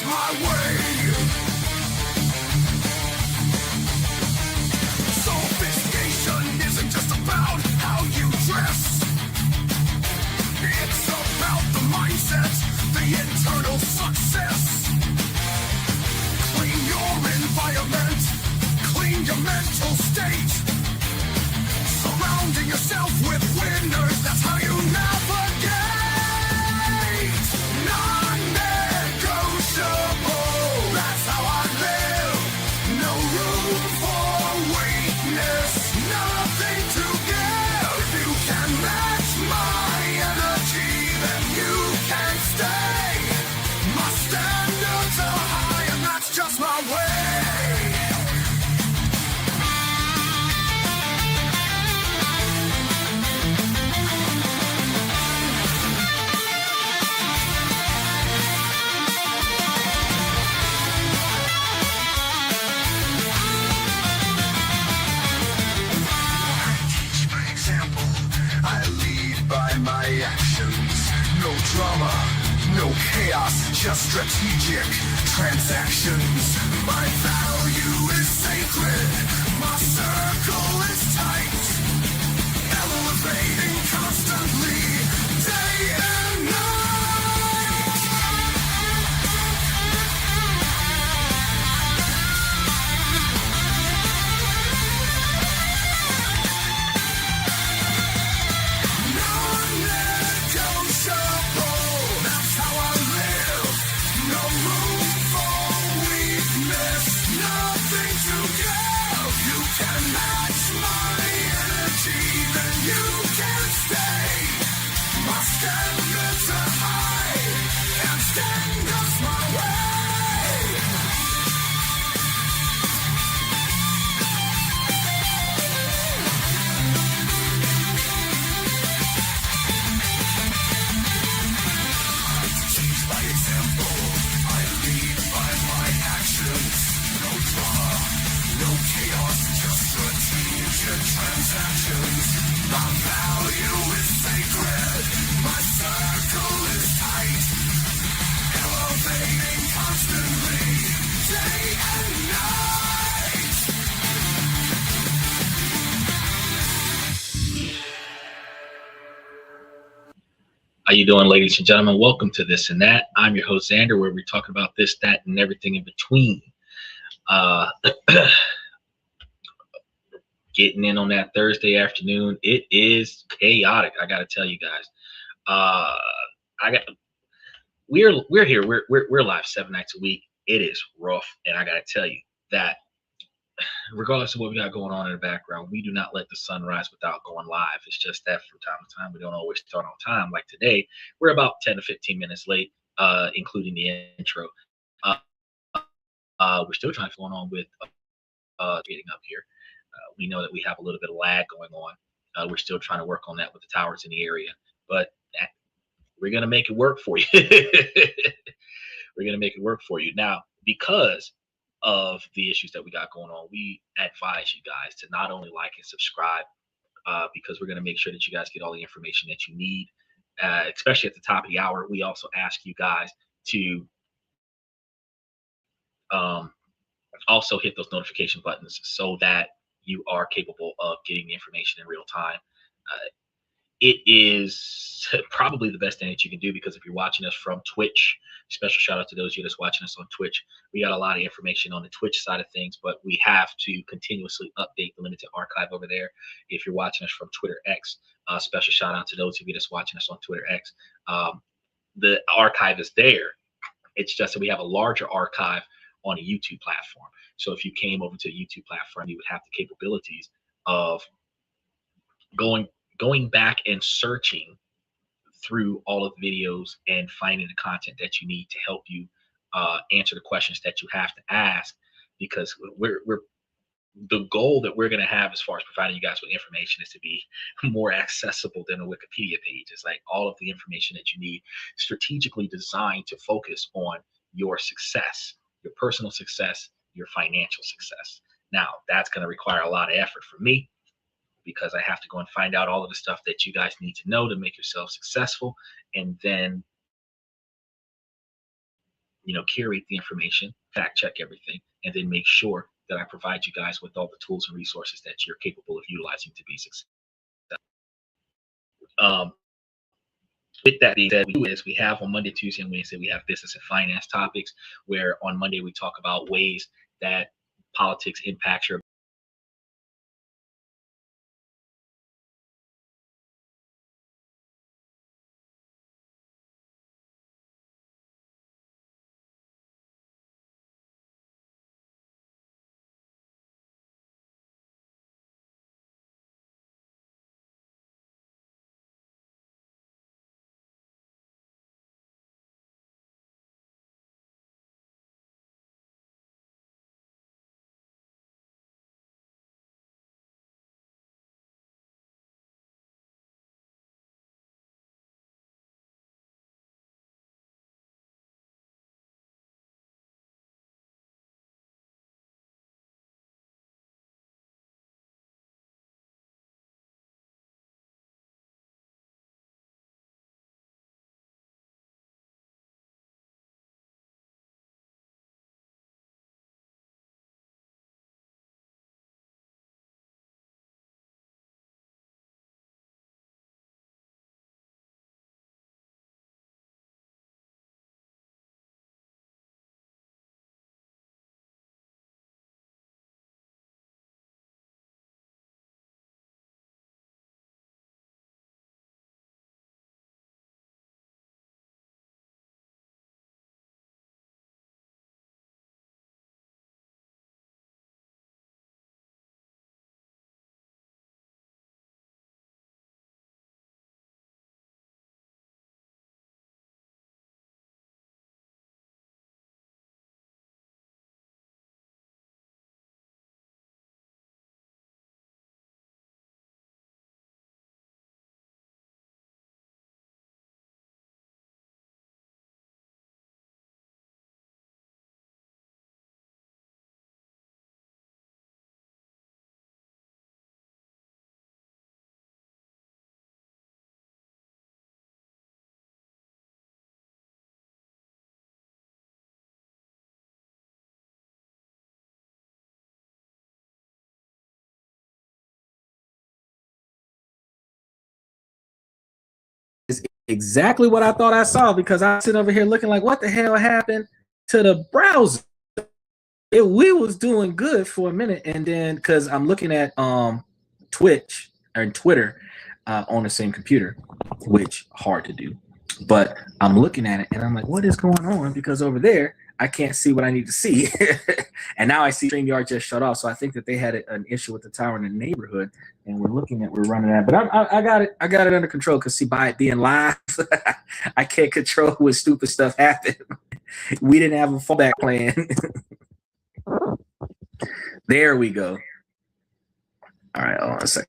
my way. Sophistication isn't just about how you dress. It's about the mindset, the internal success. Clean your environment, clean your mental state. Surrounding yourself with winners, that's how you navigate. Non-negotiable, that's how I live. No room for weakness, nothing to give. If you can match my energy, then you can stay. My standards are high and that's just my way. My actions, no drama, no chaos, just strategic transactions. My value is sacred, my circle is tight, elevating constantly, day and night. Transactions. My value is sacred. My circle is tight. Elevating constantly, day and night. How you doing, ladies and gentlemen? Welcome to This and That. I'm your host, Xander, where we talk about this, that, and everything in between. Getting in on that Thursday afternoon, it is chaotic. I got to tell you guys, we're here. We're live 7 nights a week. It is rough, and I got to tell you that regardless of what we got going on in the background, we do not let the sun rise without going live. It's just that from time to time, we don't always start on time. Like today, we're about 10 to 15 minutes late, including the intro. We're still trying to go on with getting up here. We know that we have a little bit of lag going on. We're still trying to work on that with the towers in the area, but we're going to make it work for you. We're going to make it work for you. Now, because of the issues that we got going on, we advise you guys to not only like and subscribe, because we're going to make sure that you guys get all the information that you need, especially at the top of the hour. We also ask you guys to also hit those notification buttons so that you are capable of getting the information in real time. It is probably the best thing that you can do, because if you're watching us from Twitch, special shout out to those of you that's watching us on Twitch. We got a lot of information on the Twitch side of things, but we have to continuously update the limited archive over there. If you're watching us from Twitter X, special shout out to those of you that's watching us on Twitter X. The archive is there. It's just that we have a larger archive on a YouTube platform. So if you came over to the YouTube platform, you would have the capabilities of going back and searching through all of the videos and finding the content that you need to help you answer the questions that you have to ask, because we're the goal that we're going to have as far as providing you guys with information is to be more accessible than a Wikipedia page. It's like all of the information that you need, strategically designed to focus on your success, your personal success, your financial success. Now, that's going to require a lot of effort from me, because I have to go and find out all of the stuff that you guys need to know to make yourself successful, and then curate the information, fact check everything, and then make sure that I provide you guys with all the tools and resources that you're capable of utilizing to be successful. Um, with that being said, we have on Monday, Tuesday, and Wednesday, we have business and finance topics, where on Monday we talk about ways that politics impacts your exactly what I thought I saw, because I sit over here looking like, what the hell happened to the browser? We was doing good for a minute, and then because I'm looking at Twitch and Twitter on the same computer, which hard to do, but I'm looking at it and I'm like, what is going on? Because over there I can't see what I need to see. And now I see StreamYard just shut off. So I think that they had an issue with the tower in the neighborhood, and we're running that. But I got it under control, because see, by it being live, I can't control when stupid stuff happens. We didn't have a fallback plan. There we go. All right, hold on a second.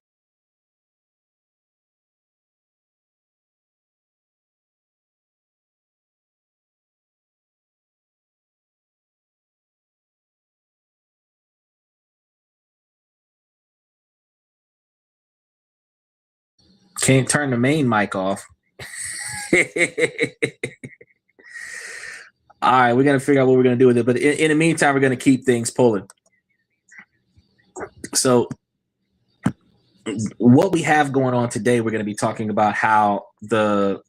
Can't turn the main mic off. All right, we're going to figure out what we're going to do with it. But in the meantime, we're going to keep things pulling. So what we have going on today, we're going to be talking about how the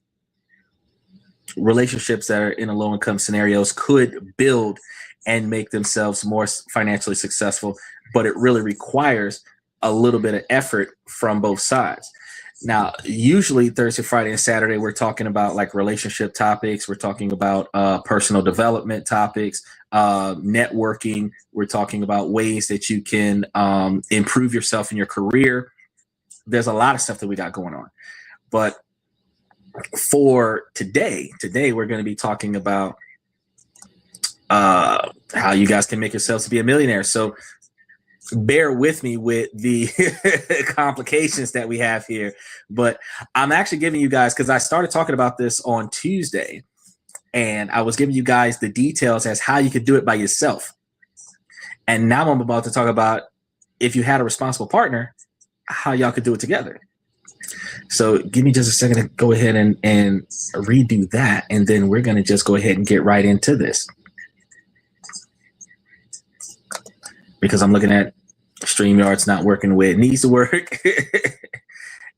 relationships that are in a low-income scenarios could build and make themselves more financially successful, but it really requires a little bit of effort from both sides. Now, usually Thursday, Friday, and Saturday, we're talking about like relationship topics. We're talking about personal development topics, networking. We're talking about ways that you can improve yourself in your career. There's a lot of stuff that we got going on. But for today we're going to be talking about how you guys can make yourselves to be a millionaire. So bear with me with the complications that we have here, but I'm actually giving you guys, because I started talking about this on Tuesday, and I was giving you guys the details as how you could do it by yourself. And now I'm about to talk about, if you had a responsible partner, how y'all could do it together. So give me just a second to go ahead and redo that, and then we're going to just go ahead and get right into this. because I'm looking at StreamYard's not working the way it needs to work.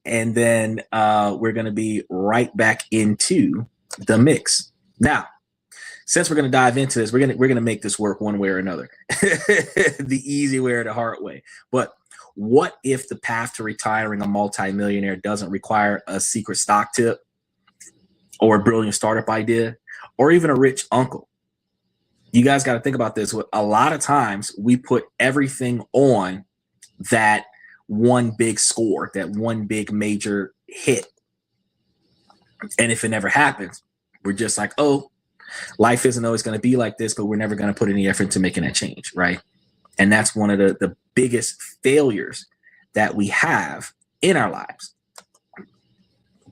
And then we're going to be right back into the mix. Now, since we're going to dive into this, we're going to make this work one way or another, the easy way or the hard way. But what if the path to retiring a multimillionaire doesn't require a secret stock tip or a brilliant startup idea or even a rich uncle? You guys got to think about this. A lot of times we put everything on that one big score, that one big major hit. And if it never happens, we're just like, oh, life isn't always going to be like this, but we're never going to put any effort into making that change, right? And that's one of the biggest failures that we have in our lives,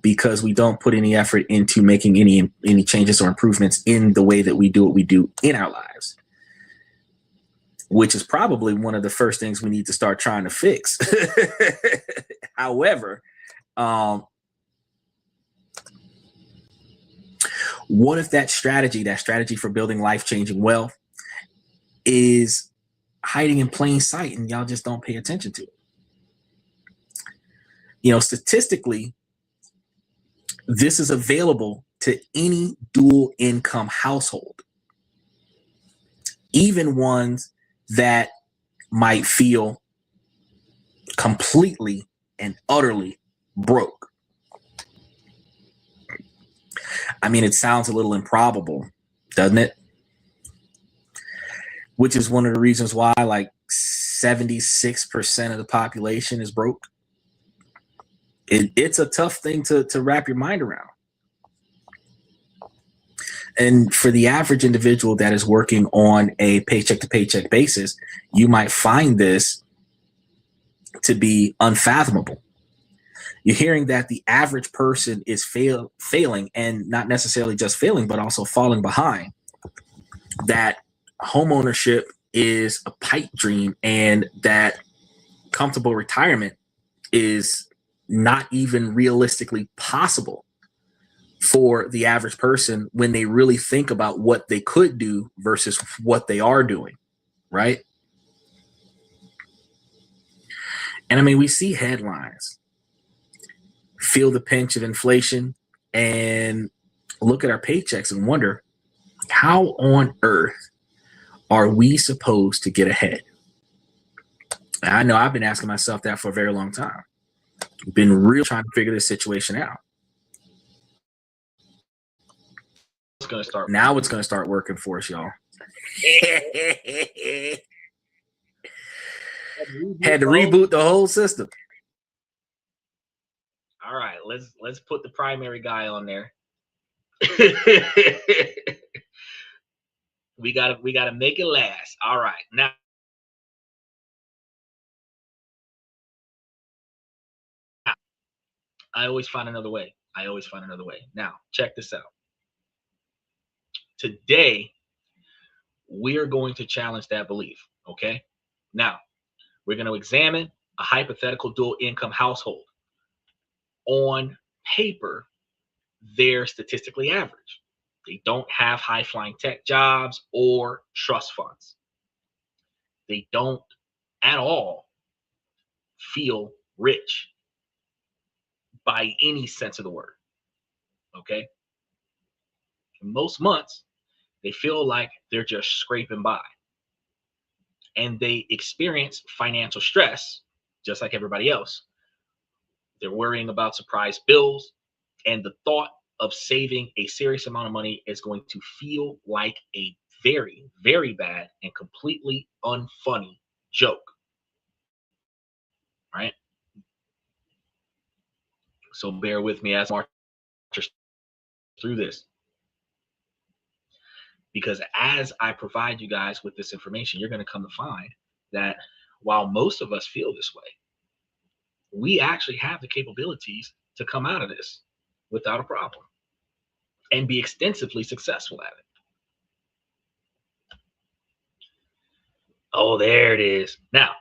because we don't put any effort into making any changes or improvements in the way that we do what we do in our lives, which is probably one of the first things we need to start trying to fix. However, what if that strategy for building life-changing wealth is hiding in plain sight and y'all just don't pay attention to it? You know, statistically, this is available to any dual income household, even ones that might feel completely and utterly broke. I mean, it sounds a little improbable, doesn't it? Which is one of the reasons why like 76% of the population is broke. It's a tough thing to wrap your mind around. And for the average individual that is working on a paycheck to paycheck basis, you might find this to be unfathomable. You're hearing that the average person is failing, and not necessarily just failing, but also falling behind. That homeownership is a pipe dream, and that comfortable retirement is not even realistically possible for the average person when they really think about what they could do versus what they are doing, right? And I mean, we see headlines, feel the pinch of inflation, and look at our paychecks and wonder, how on earth are we supposed to get ahead? I know I've been asking myself that for a very long time. Been really trying to figure this situation out. It's going to start. Now it's going to start working for us, y'all. Had to reboot the whole system. All right, let's put the primary guy on there. we gotta make it last. All right, now I always find another way. Now check this out. Today we are going to challenge that belief. Okay. Now we're going to examine a hypothetical dual income household. On paper, they're statistically average. They don't have high-flying tech jobs or trust funds. They don't at all feel rich by any sense of the word. Okay? Most months, they feel like they're just scraping by. And they experience financial stress just like everybody else. They're worrying about surprise bills, and the thought of saving a serious amount of money is going to feel like a very, very bad and completely unfunny joke. Right? So bear with me as I march through this. Because as I provide you guys with this information, you're going to come to find that while most of us feel this way, we actually have the capabilities to come out of this without a problem and be extensively successful at it. Oh, there it is. Now,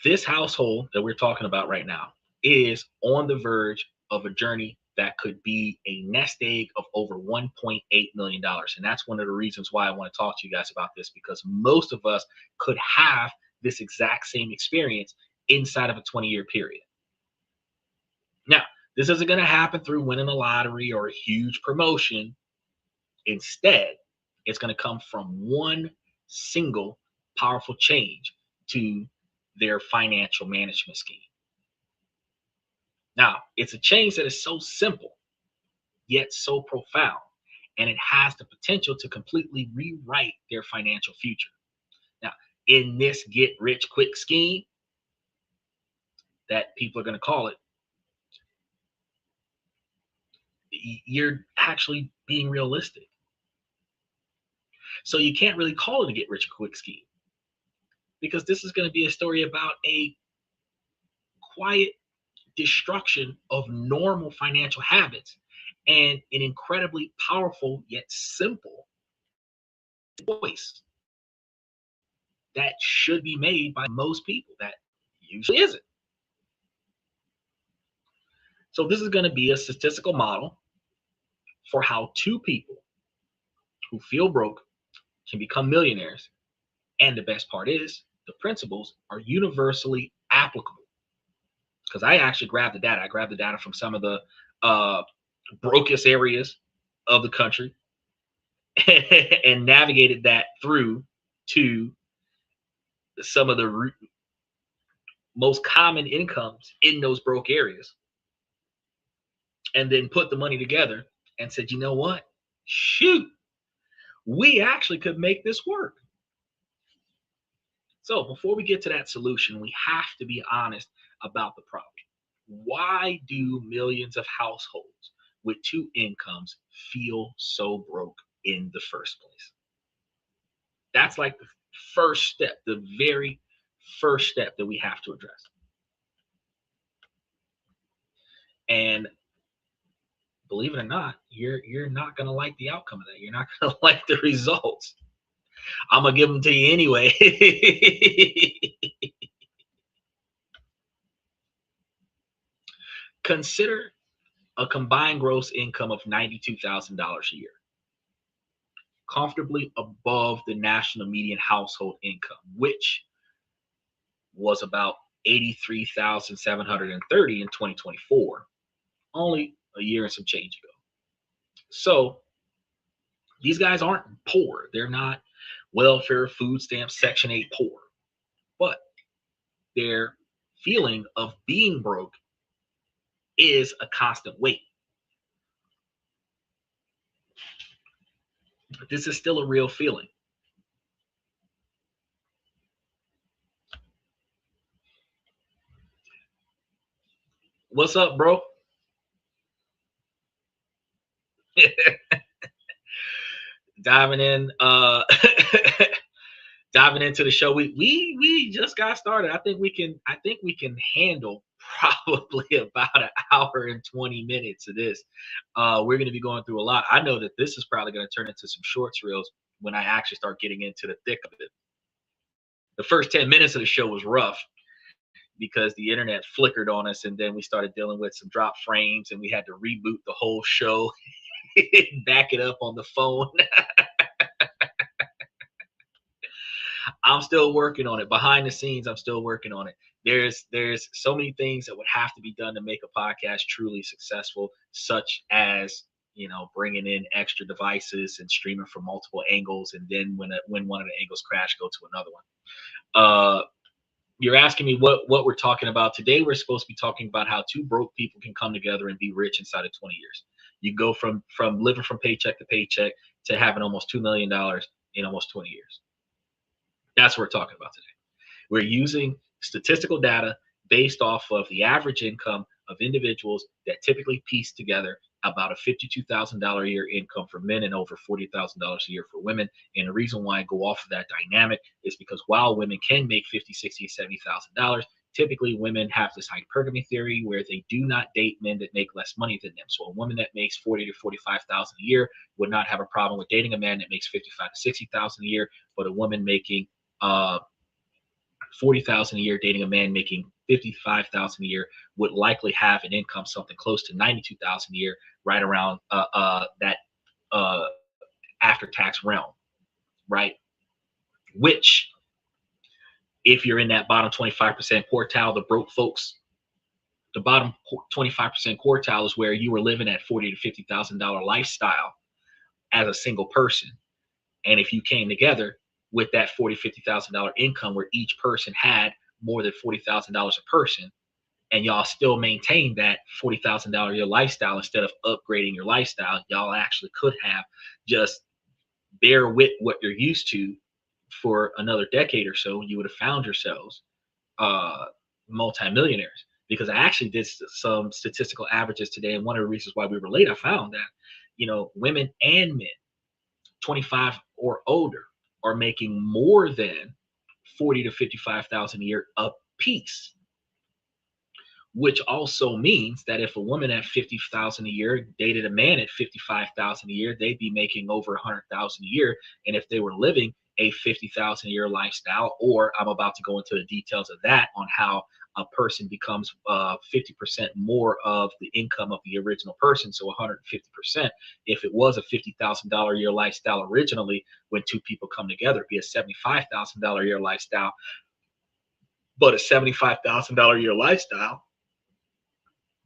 this household that we're talking about right now is on the verge of a journey that could be a nest egg of over $1.8 million. And that's one of the reasons why I want to talk to you guys about this, because most of us could have this exact same experience inside of a 20-year period. Now, this isn't going to happen through winning a lottery or a huge promotion. Instead, it's going to come from one single powerful change to their financial management scheme. Now, it's a change that is so simple, yet so profound, and it has the potential to completely rewrite their financial future. Now, in this get rich quick scheme that people are going to call it, you're actually being realistic. So you can't really call it a get rich quick scheme, because this is going to be a story about a quiet destruction of normal financial habits and an incredibly powerful yet simple choice that should be made by most people that usually isn't. So this is going to be a statistical model for how two people who feel broke can become millionaires. And the best part is the principles are universally applicable. Because I actually grabbed the data. I grabbed the data from some of the brokest areas of the country and navigated that through to some of the most common incomes in those broke areas, and then put the money together and said, you know what? Shoot, we actually could make this work. So before we get to that solution, we have to be honest about the problem. Why do millions of households with two incomes feel so broke in the first place? That's like the first step, the very first step that we have to address. And believe it or not, you're not going to like the outcome of that. You're not going to like the results. I'm going to give them to you anyway. Consider a combined gross income of $92,000 a year, comfortably above the national median household income, which was about $83,730 in 2024, only a year and some change ago. So these guys aren't poor. They're not welfare, food stamps, Section 8 poor, but their feeling of being broke is a constant weight. But this is still a real feeling. What's up, bro? Diving in, diving into the show. We just got started. I think we can handle probably about an hour and 20 minutes of this. We're going to be going through a lot. I know that this is probably going to turn into some shorts reels when I actually start getting into the thick of it. The first 10 minutes of the show was rough because the internet flickered on us, and then we started dealing with some drop frames, and we had to reboot the whole show, back it up on the phone. I'm still working on it. Behind the scenes, I'm still working on it. There's so many things that would have to be done to make a podcast truly successful, such as, bringing in extra devices and streaming from multiple angles, and then when one of the angles crash, go to another one. You're asking me what we're talking about today. We're supposed to be talking about how two broke people can come together and be rich inside of 20 years. You go from living from paycheck to paycheck to having almost $2 million in almost 20 years. That's what we're talking about today. We're using statistical data based off of the average income of individuals that typically piece together about a $52,000 a year income for men and over $40,000 a year for women. And the reason why I go off of that dynamic is because while women can make $50,000, $60,000, $70,000, typically women have this hypergamy theory where they do not date men that make less money than them. So a woman that makes $40,000 to $45,000 a year would not have a problem with dating a man that makes $55,000 to $60,000 a year, but a woman making $40,000 a year dating a man making $55,000 a year would likely have an income something close to $92,000 a year, right around that after tax realm, right? Which, if you're in that bottom 25% quartile, the broke folks, the bottom 25% quartile is where you were living at $40,000 to $50,000 lifestyle as a single person. And if you came together with that $40,000, $50,000 income where each person had more than $40,000 a person, and y'all still maintain that $40,000 a year lifestyle instead of upgrading your lifestyle, y'all actually could have just bear with what you're used to for another decade or so. You would have found yourselves multimillionaires. Because I actually did some statistical averages today, and one of the reasons why we were late, I found that, you know, women and men 25 or older are making more than 40 to 55,000 a year a piece, which also means that if a woman at 50,000 a year dated a man at 55,000 a year, they'd be making over 100,000 a year. And if they were living a 50,000 a year lifestyle, or I'm about to go into the details of that on how a person becomes 50% more of the income of the original person, so 150%. If it was a $50,000 a year lifestyle originally, when two people come together, it'd be a $75,000 a year lifestyle. But a $75,000 a year lifestyle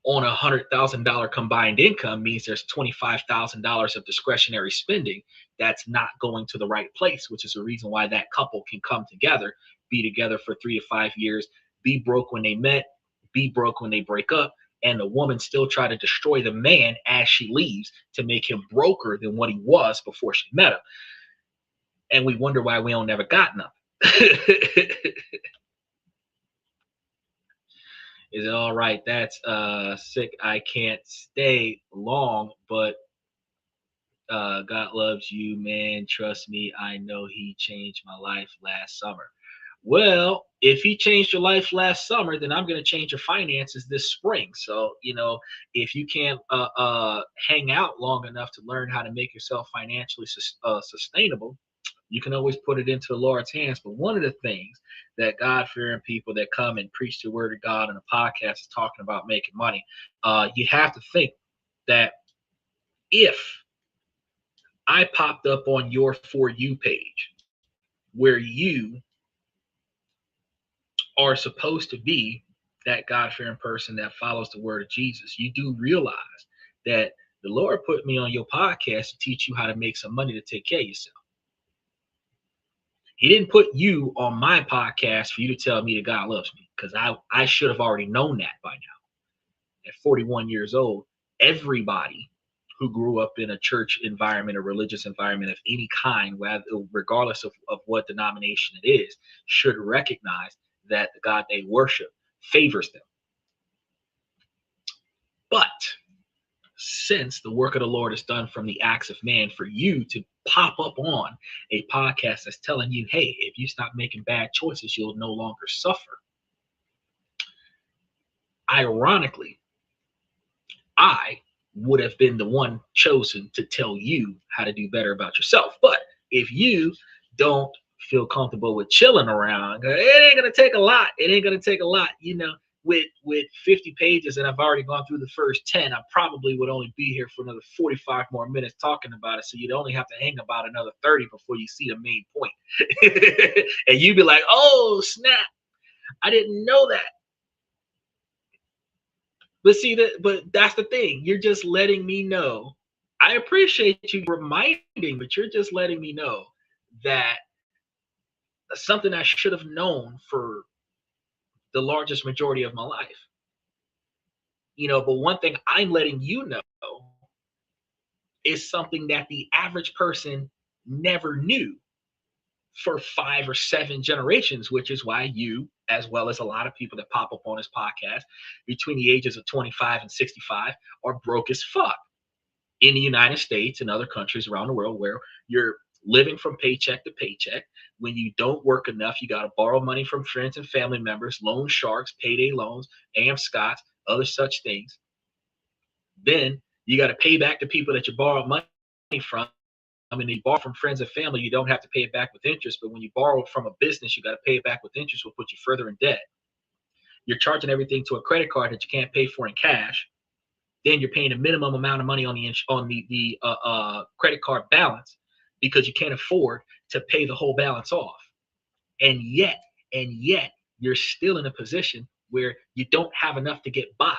on a $100,000 combined income means there's $25,000 of discretionary spending that's not going to the right place, which is the reason why that couple can come together, be together for 3 to 5 years, be broke when they met, be broke when they break up, and the woman still try to destroy the man as she leaves to make him broker than what he was before she met him. And we wonder why we don't never got nothing. Is it all right? That's sick. I can't stay long, but God loves you, man. Trust me, I know he changed my life last summer. Well, if he changed your life last summer, then I'm going to change your finances this spring. So, you know, if you can't hang out long enough to learn how to make yourself financially sustainable, you can always put it into the Lord's hands. But one of the things that God-fearing people that come and preach the word of God on a podcast is talking about making money, you have to think that if I popped up on your For You page where you are supposed to be that God-fearing person that follows the word of Jesus, you do realize that the Lord put me on your podcast to teach you how to make some money to take care of yourself. He didn't put you on my podcast for you to tell me that God loves me, because I should have already known that by now. At 41 years old, everybody who grew up in a church environment, a religious environment of any kind, regardless of what denomination it is, should recognize that the God they worship favors them. But since the work of the Lord is done from the acts of man, for you to pop up on a podcast that's telling you, hey, if you stop making bad choices, you'll no longer suffer. Ironically, I would have been the one chosen to tell you how to do better about yourself. But if you don't feel comfortable with chilling around, it ain't gonna take a lot. It ain't gonna take a lot, you know. With 50 pages, and I've already gone through the first 10, I probably would only be here for another 45 more minutes talking about it. So you'd only have to hang about another 30 before you see the main point. And you'd be like, oh, snap, I didn't know that. But see, but that's the thing. You're just letting me know. I appreciate you reminding, but you're just letting me know that something I should have known for the largest majority of my life. You know, but one thing I'm letting you know is something that the average person never knew for 5 or 7 generations, which is why you, as well as a lot of people that pop up on this podcast between the ages of 25 and 65, are broke as fuck in the United States and other countries around the world, where you're living from paycheck to paycheck. When you don't work enough, you got to borrow money from friends and family members, loan sharks, payday loans, AM Scotts, other such things. Then you got to pay back the people that you borrowed money from. I mean, you borrow from friends and family, you don't have to pay it back with interest. But when you borrow from a business, you got to pay it back with interest, will put you further in debt. you're charging everything to a credit card that you can't pay for in cash. Then you're paying a minimum amount of money on the credit card balance because you can't afford to pay the whole balance off. And yet you're still in a position where you don't have enough to get by,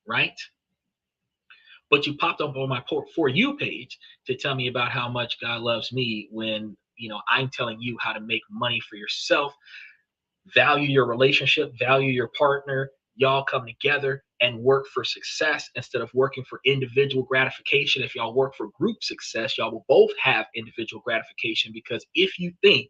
right? But you popped up on my For You page to tell me about how much God loves me when, I'm telling you how to make money for yourself, value your relationship, value your partner. Y'all come together and work for success instead of working for individual gratification. If y'all work for group success, y'all will both have individual gratification, because if you think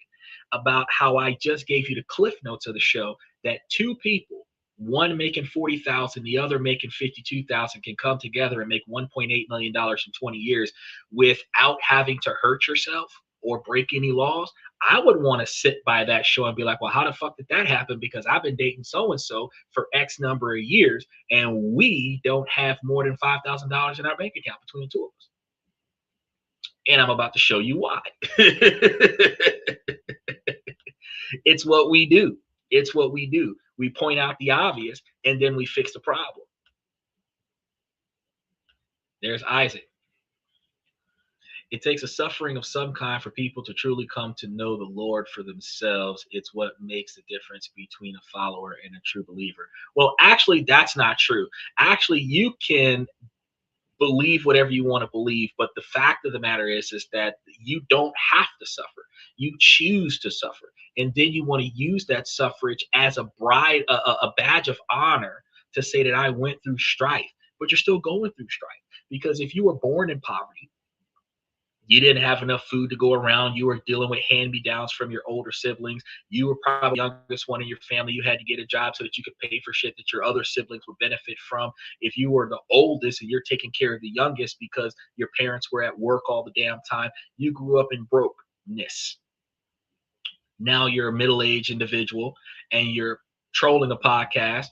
about how I just gave you the cliff notes of the show, that two people, one making 40,000, the other making 52,000, can come together and make $1.8 million in 20 years without having to hurt yourself or break any laws. I would want to sit by that show and be like, well, how the fuck did that happen? Because I've been dating so-and-so for X number of years, and we don't have more than $5,000 in our bank account between the two of us. And I'm about to show you why. It's what we do. It's what we do. We point out the obvious, and then we fix the problem. There's Isaac. It takes a suffering of some kind for people to truly come to know the Lord for themselves. It's what makes the difference between a follower and a true believer. Well, actually, that's not true. Actually, you can believe whatever you want to believe, but the fact of the matter is that you don't have to suffer. You choose to suffer, and then you want to use that suffrage as a badge of honor to say that I went through strife. But you're still going through strife, because if you were born in poverty, you didn't have enough food to go around, you were dealing with hand-me-downs from your older siblings, you were probably the youngest one in your family, you had to get a job so that you could pay for shit that your other siblings would benefit from. If you were the oldest and you're taking care of the youngest because your parents were at work all the damn time, you grew up in brokenness. Now you're a middle-aged individual and you're trolling a podcast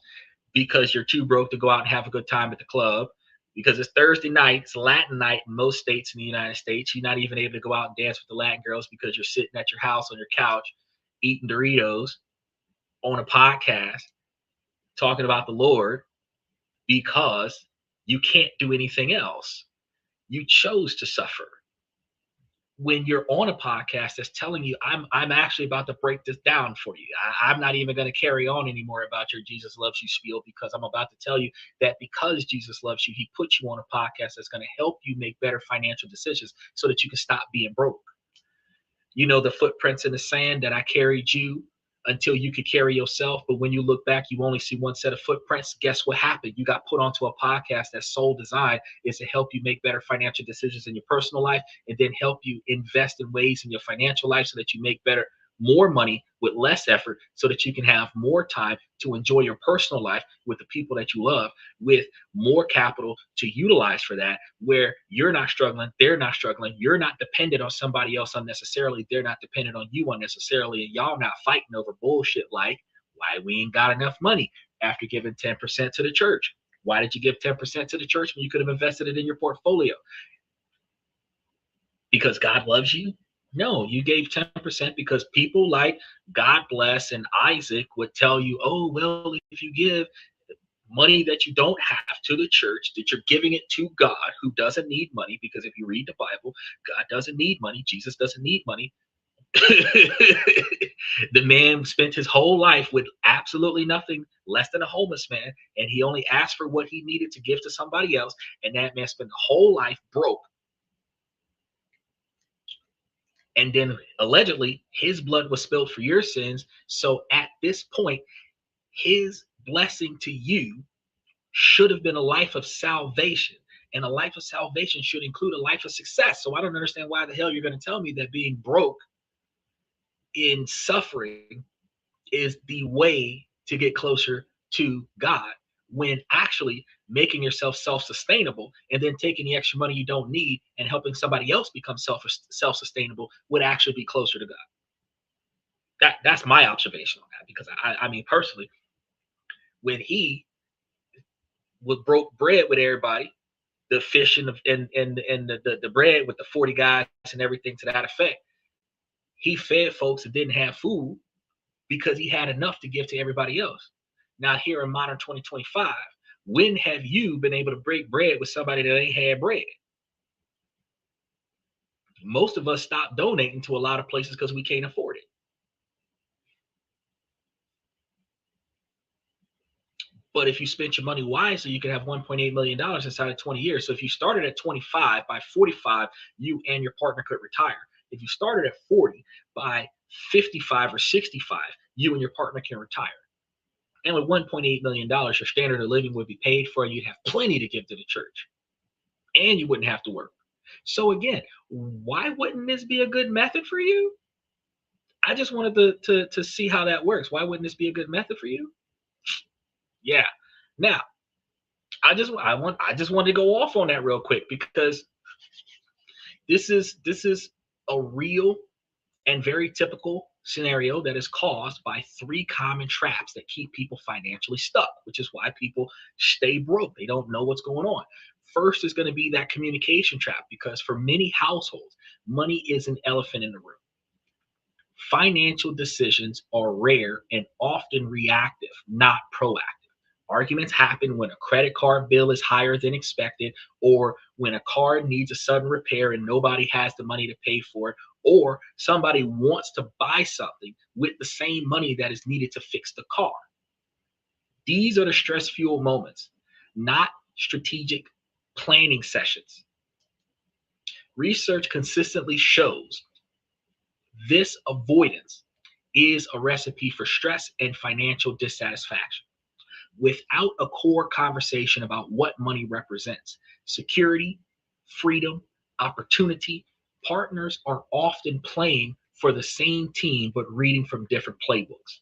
because you're too broke to go out and have a good time at the club. Because it's Thursday night, it's Latin night in most states in the United States. You're not even able to go out and dance with the Latin girls because you're sitting at your house on your couch eating Doritos on a podcast talking about the Lord because you can't do anything else. You chose to suffer. When you're on a podcast that's telling you, I'm actually about to break this down for you. I'm not even going to carry on anymore about your Jesus loves you spiel, because I'm about to tell you that because Jesus loves you, he put you on a podcast that's going to help you make better financial decisions so that you can stop being broke. You know, the footprints in the sand that I carried you until you could carry yourself. But when you look back, you only see one set of footprints. Guess what happened? You got put onto a podcast that's sole design is to help you make better financial decisions in your personal life, and then help you invest in ways in your financial life so that you make more money with less effort, so that you can have more time to enjoy your personal life with the people that you love, with more capital to utilize for that, where you're not struggling, they're not struggling, you're not dependent on somebody else unnecessarily, they're not dependent on you unnecessarily, and y'all not fighting over bullshit like why we ain't got enough money after giving 10% to the church. Why did you give 10% to the church when you could have invested it in your portfolio? Because God loves you? No, you gave 10% because people like God Bless and Isaac would tell you, oh, well, if you give money that you don't have to the church, that you're giving it to God, who doesn't need money, because if you read the Bible, God doesn't need money. Jesus doesn't need money. The man spent his whole life with absolutely nothing, less than a homeless man, and he only asked for what he needed to give to somebody else, and that man spent the whole life broke. And then allegedly his blood was spilled for your sins. So at this point, his blessing to you should have been a life of salvation. And a life of salvation should include a life of success. So I don't understand why the hell you're going to tell me that being broke in suffering is the way to get closer to God, when actually making yourself self-sustainable and then taking the extra money you don't need and helping somebody else become self-sustainable would actually be closer to God. That's my observation on that, because I mean, personally, when he broke bread with everybody, the fish and the bread with the 40 guys and everything to that effect, he fed folks that didn't have food, because he had enough to give to everybody else. Now, here in modern 2025, when have you been able to break bread with somebody that ain't had bread? Most of us stop donating to a lot of places because we can't afford it. But if you spent your money wisely, you can have $1.8 million inside of 20 years. So if you started at 25, by 45, you and your partner could retire. If you started at 40, by 55 or 65, you and your partner can retire. And with $1.8 million, your standard of living would be paid for, and you'd have plenty to give to the church. And you wouldn't have to work. So again, why wouldn't this be a good method for you? I just wanted to see how that works. Why wouldn't this be a good method for you? Yeah. Now, I just wanted to go off on that real quick because this is a real and very typical scenario that is caused by three common traps that keep people financially stuck, which is why people stay broke. They don't know what's going on. First is going to be that communication trap, because for many households, money is an elephant in the room. Financial decisions are rare and often reactive, not proactive. Arguments happen when a credit card bill is higher than expected, or when a car needs a sudden repair and nobody has the money to pay for it, or somebody wants to buy something with the same money that is needed to fix the car. These are the stress-fueled moments, not strategic planning sessions. Research consistently shows this avoidance is a recipe for stress and financial dissatisfaction. Without a core conversation about what money represents, security, freedom, opportunity, partners are often playing for the same team but reading from different playbooks.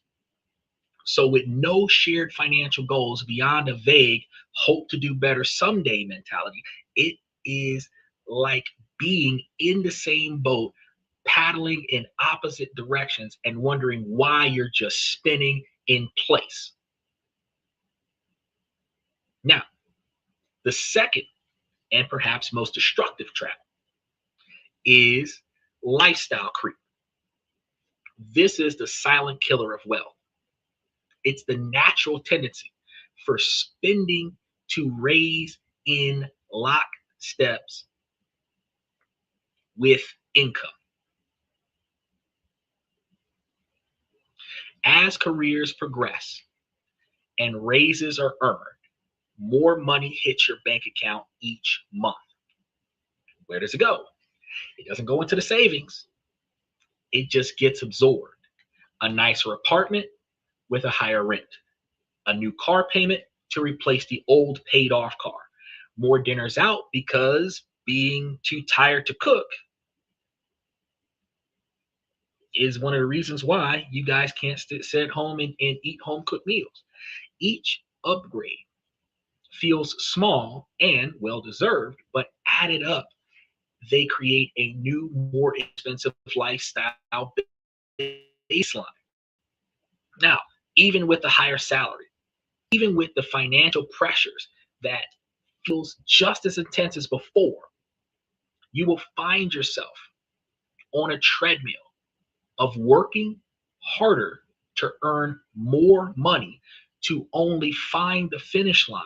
So, with no shared financial goals beyond a vague hope to do better someday mentality, it is like being in the same boat, paddling in opposite directions and wondering why you're just spinning in place. Now, the second and perhaps most destructive trap is lifestyle creep. This is the silent killer of wealth. It's the natural tendency for spending to raise in locksteps with income. As careers progress and raises are earned, more money hits your bank account each month. Where does it go? It doesn't go into the savings. It just gets absorbed. A nicer apartment with a higher rent. A new car payment to replace the old paid off car. More dinners out because being too tired to cook is one of the reasons why you guys can't sit at home and eat home cooked meals. Each upgrade feels small and well deserved, but added up, they create a new, more expensive lifestyle baseline. Now, even with the higher salary, even with the financial pressures that feels just as intense as before, you will find yourself on a treadmill of working harder to earn more money to only find the finish line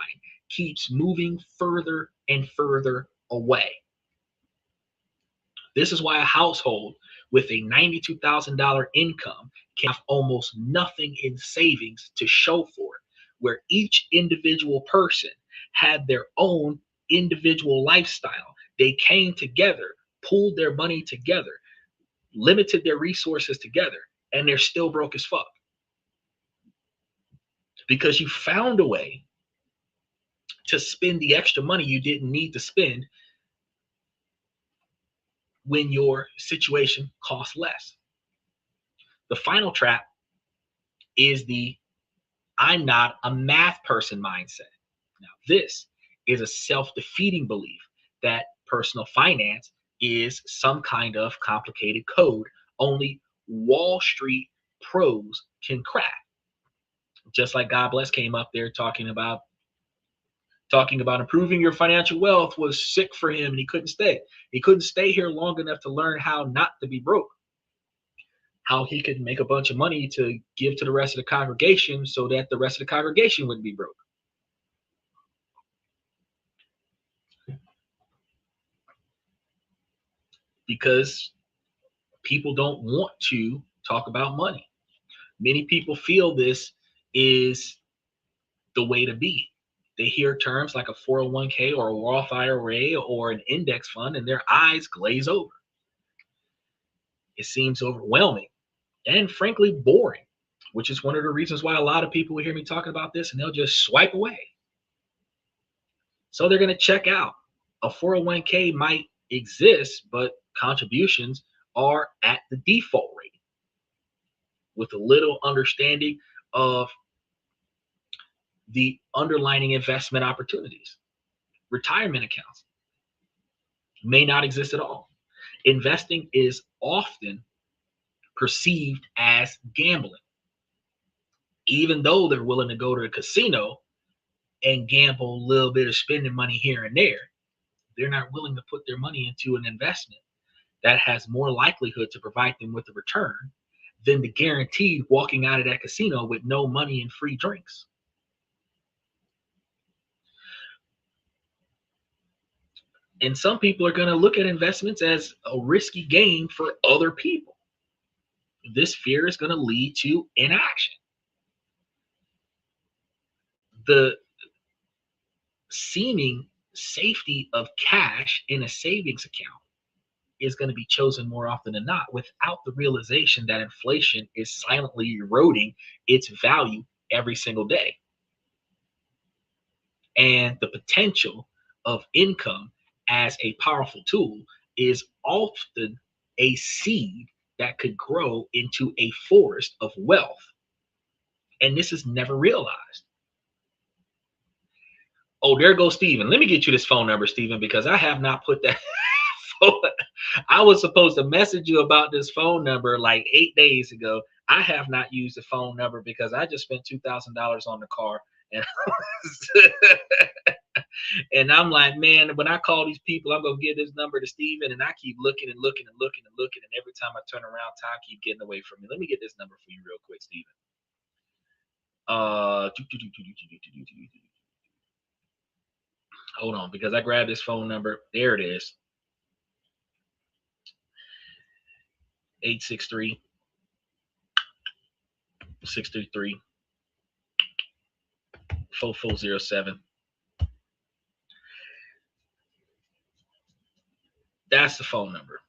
keeps moving further and further away. This is why a household with a $92,000 income can have almost nothing in savings to show for it, where each individual person had their own individual lifestyle. They came together, pooled their money together, limited their resources together, and they're still broke as fuck. Because you found a way to spend the extra money you didn't need to spend when your situation costs less. The final trap is the I'm not a math person mindset. Now, this is a self-defeating belief that personal finance is some kind of complicated code only Wall Street pros can crack. Just like God Bless came up there talking about improving your financial wealth was sick for him and he couldn't stay. He couldn't stay here long enough to learn how not to be broke. how he could make a bunch of money to give to the rest of the congregation so that the rest of the congregation wouldn't be broke. Because people don't want to talk about money. Many people feel this is the way to be. They hear terms like a 401k or a Roth IRA or an index fund and their eyes glaze over. It seems overwhelming and frankly boring, which is one of the reasons why a lot of people will hear me talking about this and they'll just swipe away. So they're going to check out. A 401k might exist, but contributions are at the default rate with a little understanding of the underlying investment opportunities. Retirement accounts may not exist at all. Investing is often perceived as gambling. Even though they're willing to go to a casino and gamble a little bit of spending money here and there, they're not willing to put their money into an investment that has more likelihood to provide them with a return than the guaranteed walking out of that casino with no money and free drinks. And some people are going to look at investments as a risky game for other people. This fear is going to lead to inaction. The seeming safety of cash in a savings account is going to be chosen more often than not without the realization that inflation is silently eroding its value every single day. And the potential of income as a powerful tool is often a seed that could grow into a forest of wealth. And this is never realized. Oh, there goes Steven. Let me get you this phone number, Steven, because I have not put that phone. I was supposed to message you about this phone number like 8 days ago. I have not used the phone number because I just spent $2,000 on the car. And and I'm like, man, when I call these people, I'm gonna give this number to Steven, and I keep looking and looking and looking and looking, and every time I turn around, time keep getting away from me. Let me get this number for you real quick, Steven. Hold on, because I grabbed this phone number. There it is. 863 633 4407. That's the phone number.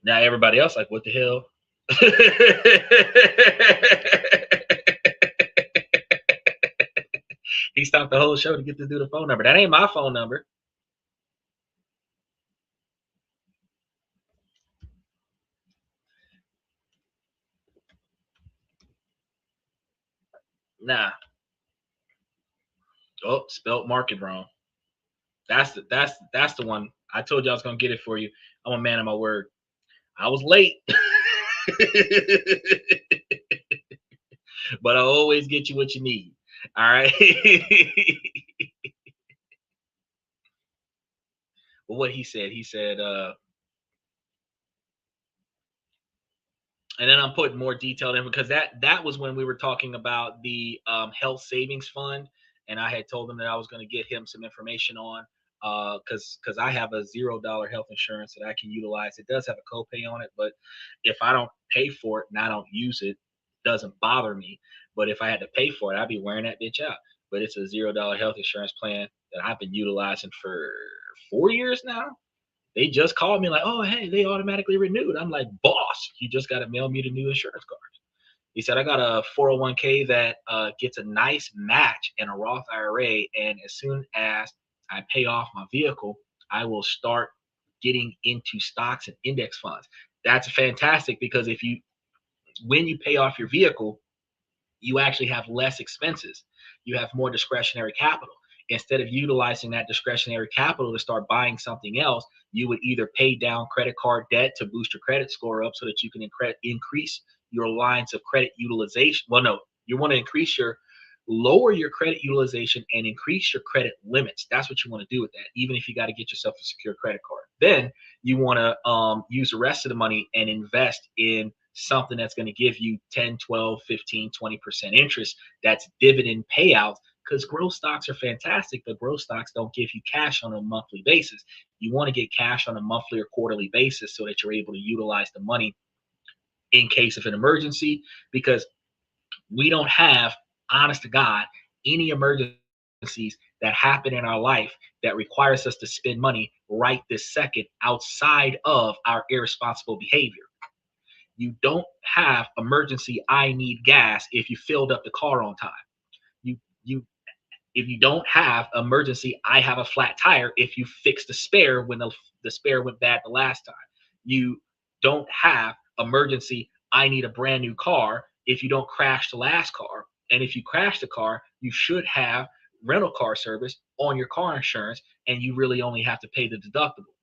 Now everybody else like, what the hell? He stopped the whole show to get this dude a phone number. That ain't my phone number. Nah. Oh, spelled market wrong. That's the one. I told you I was gonna get it for you. I'm a man of my word. I was late. But I always get you what you need. All right. Well, what he said, and then I'm putting more detail in because that was when we were talking about the health savings fund, and I had told him that I was going to get him some information on because I have a $0 health insurance that I can utilize. It does have a copay on it, but if I don't pay for it and I don't use it, it doesn't bother me. But if I had to pay for it, I'd be wearing that bitch out. But it's a $0 health insurance plan that I've been utilizing for 4 years now. They just called me like, oh, hey, they automatically renewed. I'm like, boss, you just got to mail me the new insurance cards. He said, I got a 401k that gets a nice match in a Roth IRA. And as soon as I pay off my vehicle, I will start getting into stocks and index funds. That's fantastic because when you pay off your vehicle, you actually have less expenses. You have more discretionary capital. Instead of utilizing that discretionary capital to start buying something else, you would either pay down credit card debt to boost your credit score up so that you can increase your lines of credit utilization. Well, no, you want to increase your lower your credit utilization and increase your credit limits. That's what you want to do with that, even if you got to get yourself a secure credit card. Then you want to use the rest of the money and invest in something that's going to give you 10, 12, 15, 20% interest. That's dividend payouts, because growth stocks are fantastic, but growth stocks don't give you cash on a monthly basis. You want to get cash on a monthly or quarterly basis so that you're able to utilize the money in case of an emergency, because we don't have, honest to God, any emergencies that happen in our life that requires us to spend money right this second outside of our irresponsible behavior. You don't have emergency I need gas if you filled up the car on time. You if you don't have emergency I have a flat tire if you fixed the spare when the spare went bad the last time. You don't have emergency I need a brand new car if you don't crash the last car. And if you crash the car, you should have rental car service on your car insurance, and you really only have to pay the deductible.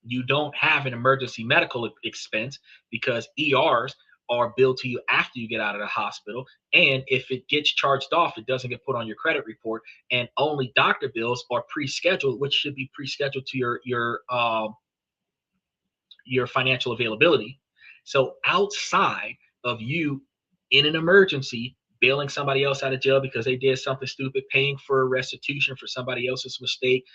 You don't have an emergency medical expense because ERs are billed to you after you get out of the hospital. And if it gets charged off, it doesn't get put on your credit report. And only doctor bills are pre-scheduled, which should be pre-scheduled to your financial availability. So outside of you in an emergency, bailing somebody else out of jail because they did something stupid, paying for restitution for somebody else's mistake,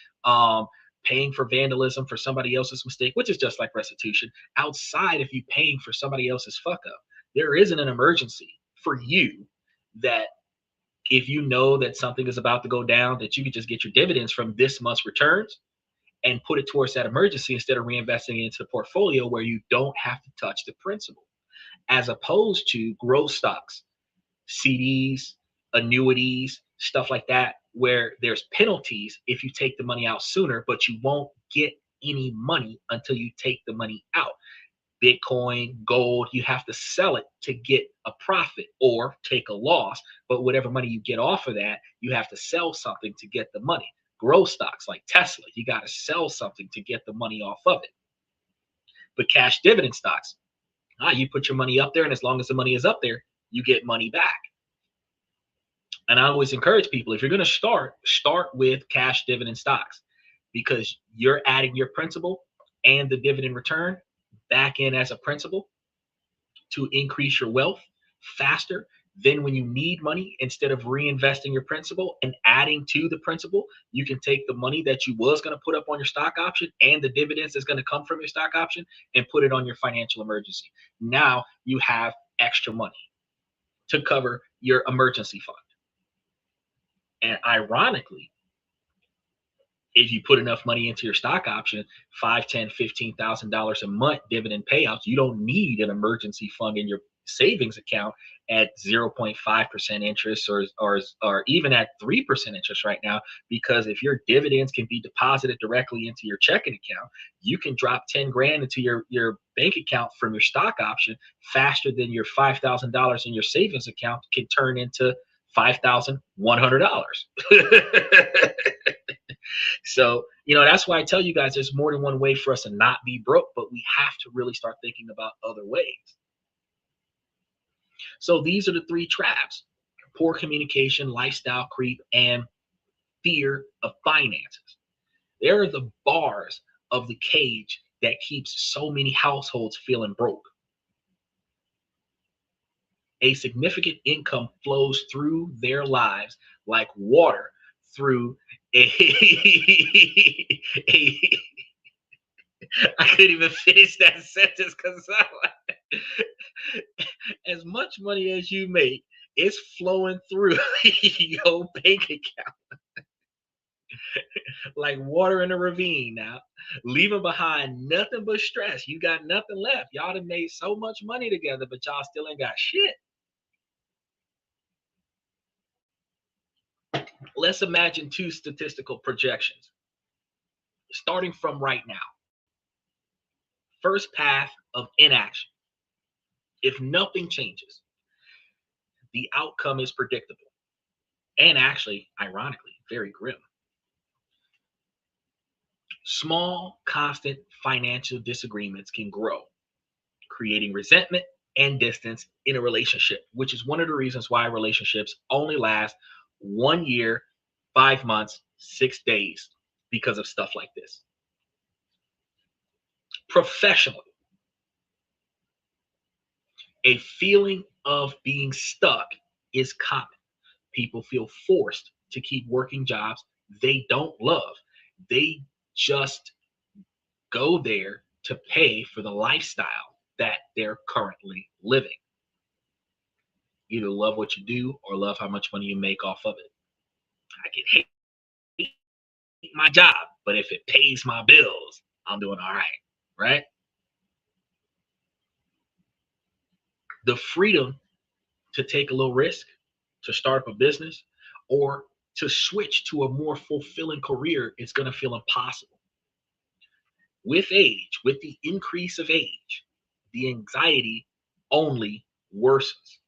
paying for vandalism for somebody else's mistake, which is just like restitution. Outside of you paying for somebody else's fuck up, there isn't an emergency for you that if you know that something is about to go down, that you can just get your dividends from this month's returns and put it towards that emergency instead of reinvesting it into the portfolio where you don't have to touch the principal, as opposed to growth stocks, CDs, annuities, stuff like that, where there's penalties if you take the money out sooner, but you won't get any money until you take the money out. Bitcoin, gold, you have to sell it to get a profit or take a loss. But whatever money you get off of that, you have to sell something to get the money. Growth stocks like Tesla, you got to sell something to get the money off of it. But cash dividend stocks, you put your money up there, and as long as the money is up there, you get money back. And I always encourage people, if you're going to start with cash dividend stocks, because you're adding your principal and the dividend return back in as a principal to increase your wealth faster. Then when you need money, instead of reinvesting your principal and adding to the principal, you can take the money that you was going to put up on your stock option and the dividends that's going to come from your stock option and put it on your financial emergency. Now you have extra money to cover your emergency fund. And ironically, if you put enough money into your stock option, $5, $10, $15,000 a month dividend payouts, you don't need an emergency fund in your savings account at 0.5% interest or even at 3% interest right now. Because if your dividends can be deposited directly into your checking account, you can drop 10 grand into your bank account from your stock option faster than your $5,000 in your savings account can turn into $5,100. So, that's why I tell you guys there's more than one way for us to not be broke, but we have to really start thinking about other ways. So these are the three traps: poor communication, lifestyle creep, and fear of finances. They're the bars of the cage that keeps so many households feeling broke. A significant income flows through their lives like water through a I couldn't even finish that sentence because as much money as you make, it's flowing through your bank account like water in a ravine now, leaving behind nothing but stress. You got nothing left. Y'all done made so much money together, but y'all still ain't got shit. Let's imagine two statistical projections starting from right now. First path of inaction. If nothing changes, the outcome is predictable and actually, ironically, very grim. Small, constant financial disagreements can grow, creating resentment and distance in a relationship, which is one of the reasons why relationships only last 1 year, 5 months, 6 days, because of stuff like this. Professionally, a feeling of being stuck is common. People feel forced to keep working jobs they don't love. They just go there to pay for the lifestyle that they're currently living. Either love what you do or love how much money you make off of it. I can hate my job, but if it pays my bills, I'm doing all right, right? The freedom to take a little risk, to start up a business, or to switch to a more fulfilling career is going to feel impossible. With age, with the increase of age, the anxiety only worsens.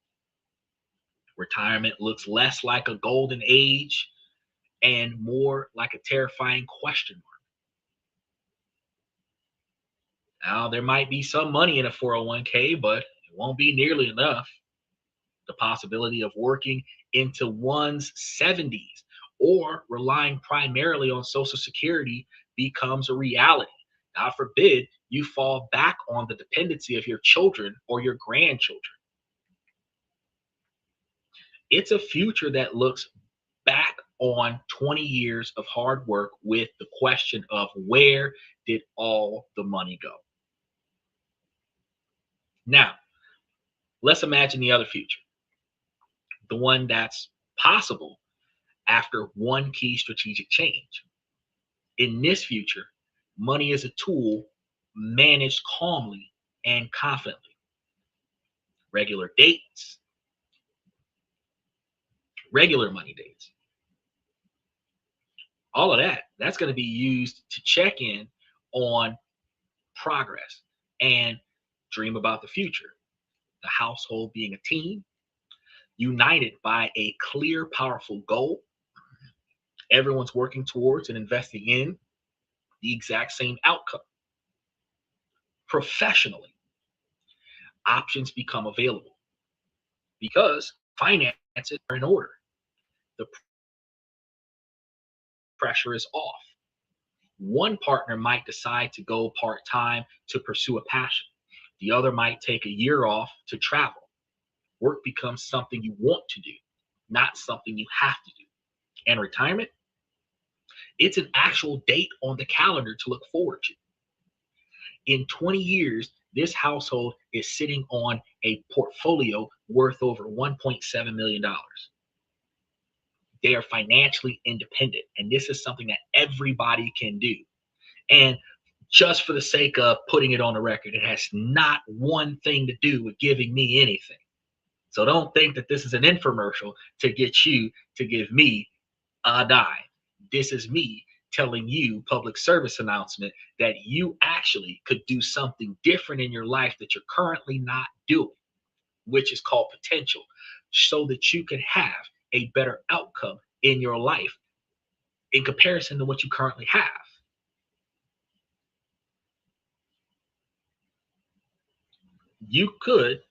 Retirement looks less like a golden age and more like a terrifying question mark. Now, there might be some money in a 401k, but it won't be nearly enough. The possibility of working into one's 70s or relying primarily on Social Security becomes a reality. God forbid you fall back on the dependency of your children or your grandchildren. It's a future that looks back on 20 years of hard work with the question of where did all the money go? Now, let's imagine the other future, the one that's possible after one key strategic change. In this future, money is a tool managed calmly and confidently. Regular dates, regular money dates, all of that's going to be used to check in on progress and dream about the future. The household being a team, united by a clear, powerful goal. Everyone's working towards and investing in the exact same outcome. Professionally, options become available because finances are in order. The pressure is off. One partner might decide to go part-time to pursue a passion. The other might take a year off to travel. Work becomes something you want to do, not something you have to do. And retirement, it's an actual date on the calendar to look forward to. In 20 years, this household is sitting on a portfolio worth over $1.7 million. They are financially independent, and this is something that everybody can do. And just for the sake of putting it on the record, it has not one thing to do with giving me anything. So don't think that this is an infomercial to get you to give me a dime. This is me telling you, public service announcement, that you actually could do something different in your life that you're currently not doing, which is called potential, so that you can have a better outcome in your life in comparison to what you currently have. You could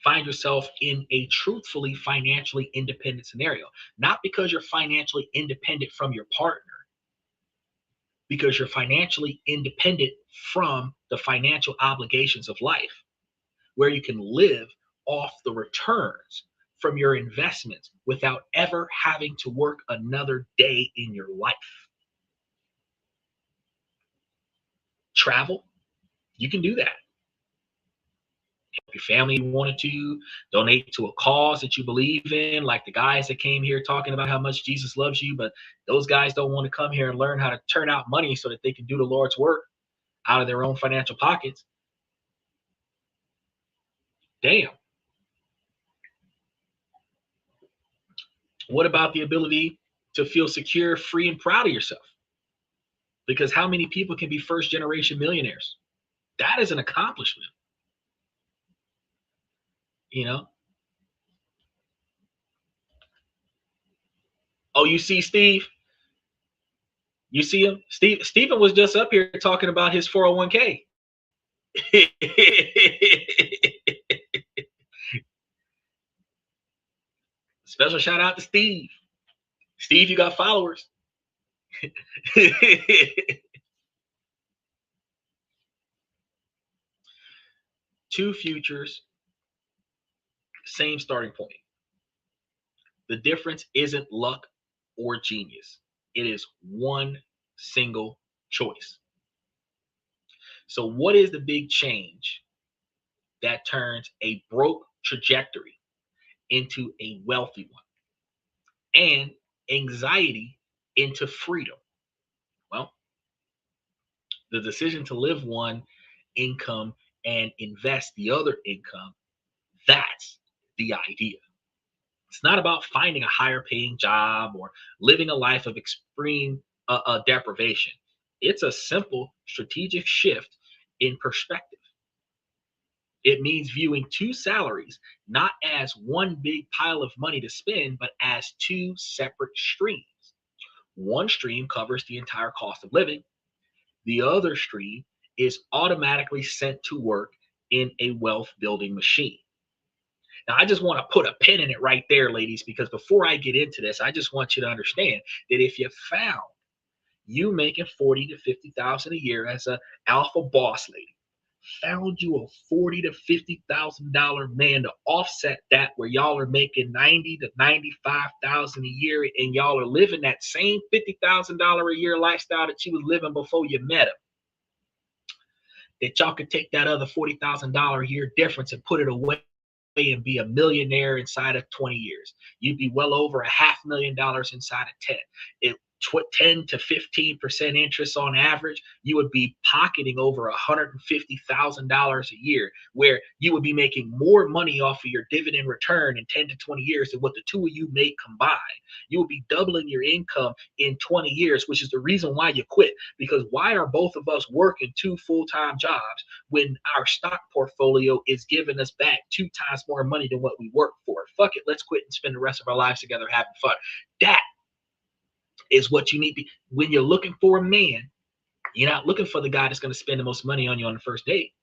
find yourself in a truthfully financially independent scenario, not because you're financially independent from your partner, because you're financially independent from the financial obligations of life, where you can live off the returns from your investments without ever having to work another day in your life. Travel, you can do that. Help your family you wanted to, donate to a cause that you believe in, like the guys that came here talking about how much Jesus loves you, but those guys don't want to come here and learn how to turn out money so that they can do the Lord's work out of their own financial pockets. Damn. What about the ability to feel secure, free, and proud of yourself? Because how many people can be first generation millionaires? That is an accomplishment. You know? Oh, you see Steve? You see him? Stephen was just up here talking about his 401k. Special shout out to Steve. Steve, you got followers. Two futures, same starting point. The difference isn't luck or genius. It is one single choice. So what is the big change that turns a broke trajectory into a wealthy one and anxiety into freedom? Well, the decision to live one income and invest the other income, that's the idea. It's not about finding a higher paying job or living a life of extreme deprivation. It's a simple strategic shift in perspective. It means viewing two salaries not as one big pile of money to spend, but as two separate streams. One stream covers the entire cost of living. The other stream is automatically sent to work in a wealth building machine. Now, I just want to put a pin in it right there, ladies, because before I get into this, I just want you to understand that if you found you making 40 to 50,000 a year as an alpha boss lady, found you a 40 to 50,000 man to offset that, where y'all are making 90 to 95,000 a year, and y'all are living that same $50,000 a year lifestyle that you was living before you met him, that y'all could take that other $40,000 a year difference and put it away and be a millionaire inside of 20 years. You'd be well over $500,000 inside of 10. It 10 to 15% interest on average, you would be pocketing over $150,000 a year, where you would be making more money off of your dividend return in 10 to 20 years than what the two of you make combined. You would be doubling your income in 20 years, which is the reason why you quit. Because why are both of us working two full-time jobs when our stock portfolio is giving us back 2 times more money than what we worked for? Fuck it, let's quit and spend the rest of our lives together having fun. That is what you need. When you're looking for a man, you're not looking for the guy that's going to spend the most money on you on the first date.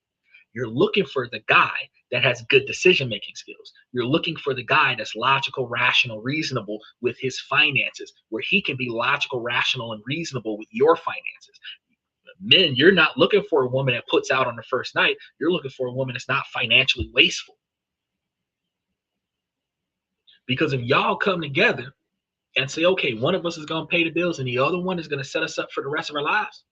You're looking for the guy that has good decision-making skills. You're looking for the guy that's logical, rational, reasonable with his finances, where he can be logical, rational, and reasonable with your finances. Men, you're not looking for a woman that puts out on the first night. You're looking for a woman that's not financially wasteful. Because if y'all come together and say, okay, one of us is going to pay the bills and the other one is going to set us up for the rest of our lives,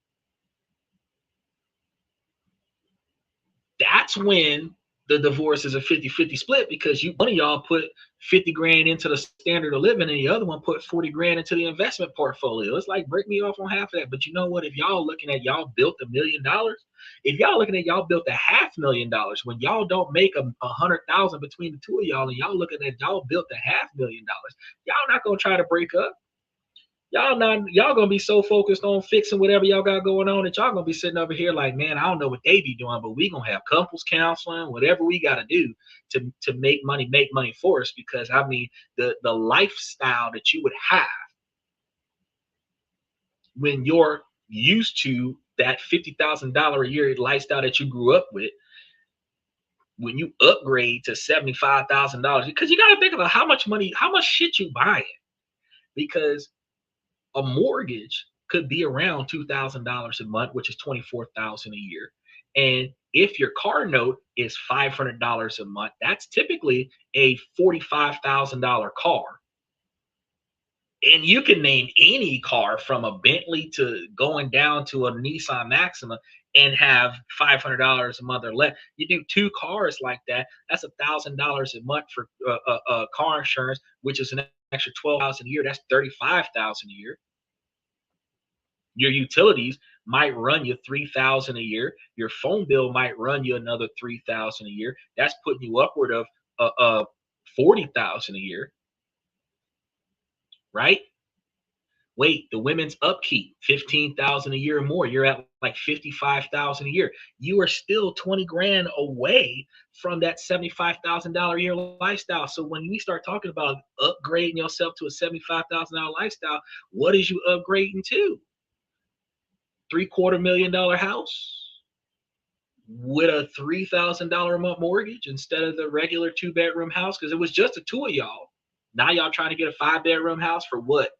that's when the divorce is a 50-50 split, because one of y'all put 50 grand into the standard of living and the other one put 40 grand into the investment portfolio. It's like, break me off on half of that. But you know what? If y'all looking at y'all built $1 million, if y'all looking at y'all built $500,000, when y'all don't make 100,000 between the two of y'all, and y'all looking at y'all built $500,000, y'all not gonna try to break up. Y'all gonna be so focused on fixing whatever y'all got going on that y'all gonna be sitting over here like, man, I don't know what they be doing, but we gonna have couples counseling, whatever we gotta do to make money for us. Because I mean, the lifestyle that you would have when you're used to that $50,000 a year lifestyle that you grew up with, when you upgrade to $75,000, because you gotta think about how much shit you buying. Because a mortgage could be around $2,000 a month, which is $24,000 a year. And if your car note is $500 a month, that's typically a $45,000 car. And you can name any car from a Bentley to going down to a Nissan Maxima and have $500 a month or less. You do 2 cars like that, that's $1,000 a month for car insurance, which is an extra $12,000 a year. That's $35,000 a year. Your utilities might run you $3,000 a year. Your phone bill might run you another $3,000 a year. That's putting you upward of $40,000 a year, right? Wait, the women's upkeep, $15,000 a year or more. You're at like $55,000 a year. You are still 20 grand away from that $75,000 a year lifestyle. So when we start talking about upgrading yourself to a $75,000 lifestyle, what is you upgrading to? $750,000 house with a $3,000 a month mortgage instead of the regular 2-bedroom house, because it was just the two of y'all. Now y'all trying to get a 5-bedroom house for what?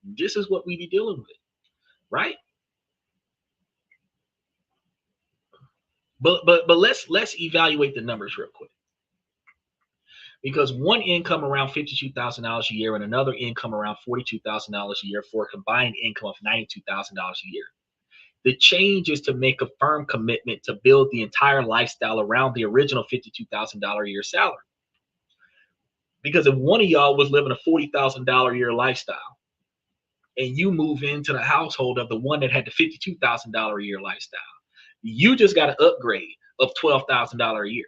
This is what we be dealing with, right? But let's evaluate the numbers real quick. Because one income around $52,000 a year and another income around $42,000 a year for a combined income of $92,000 a year. The change is to make a firm commitment to build the entire lifestyle around the original $52,000 a year salary. Because if one of y'all was living a $40,000 a year lifestyle and you move into the household of the one that had the $52,000 a year lifestyle, you just got an upgrade of $12,000 a year.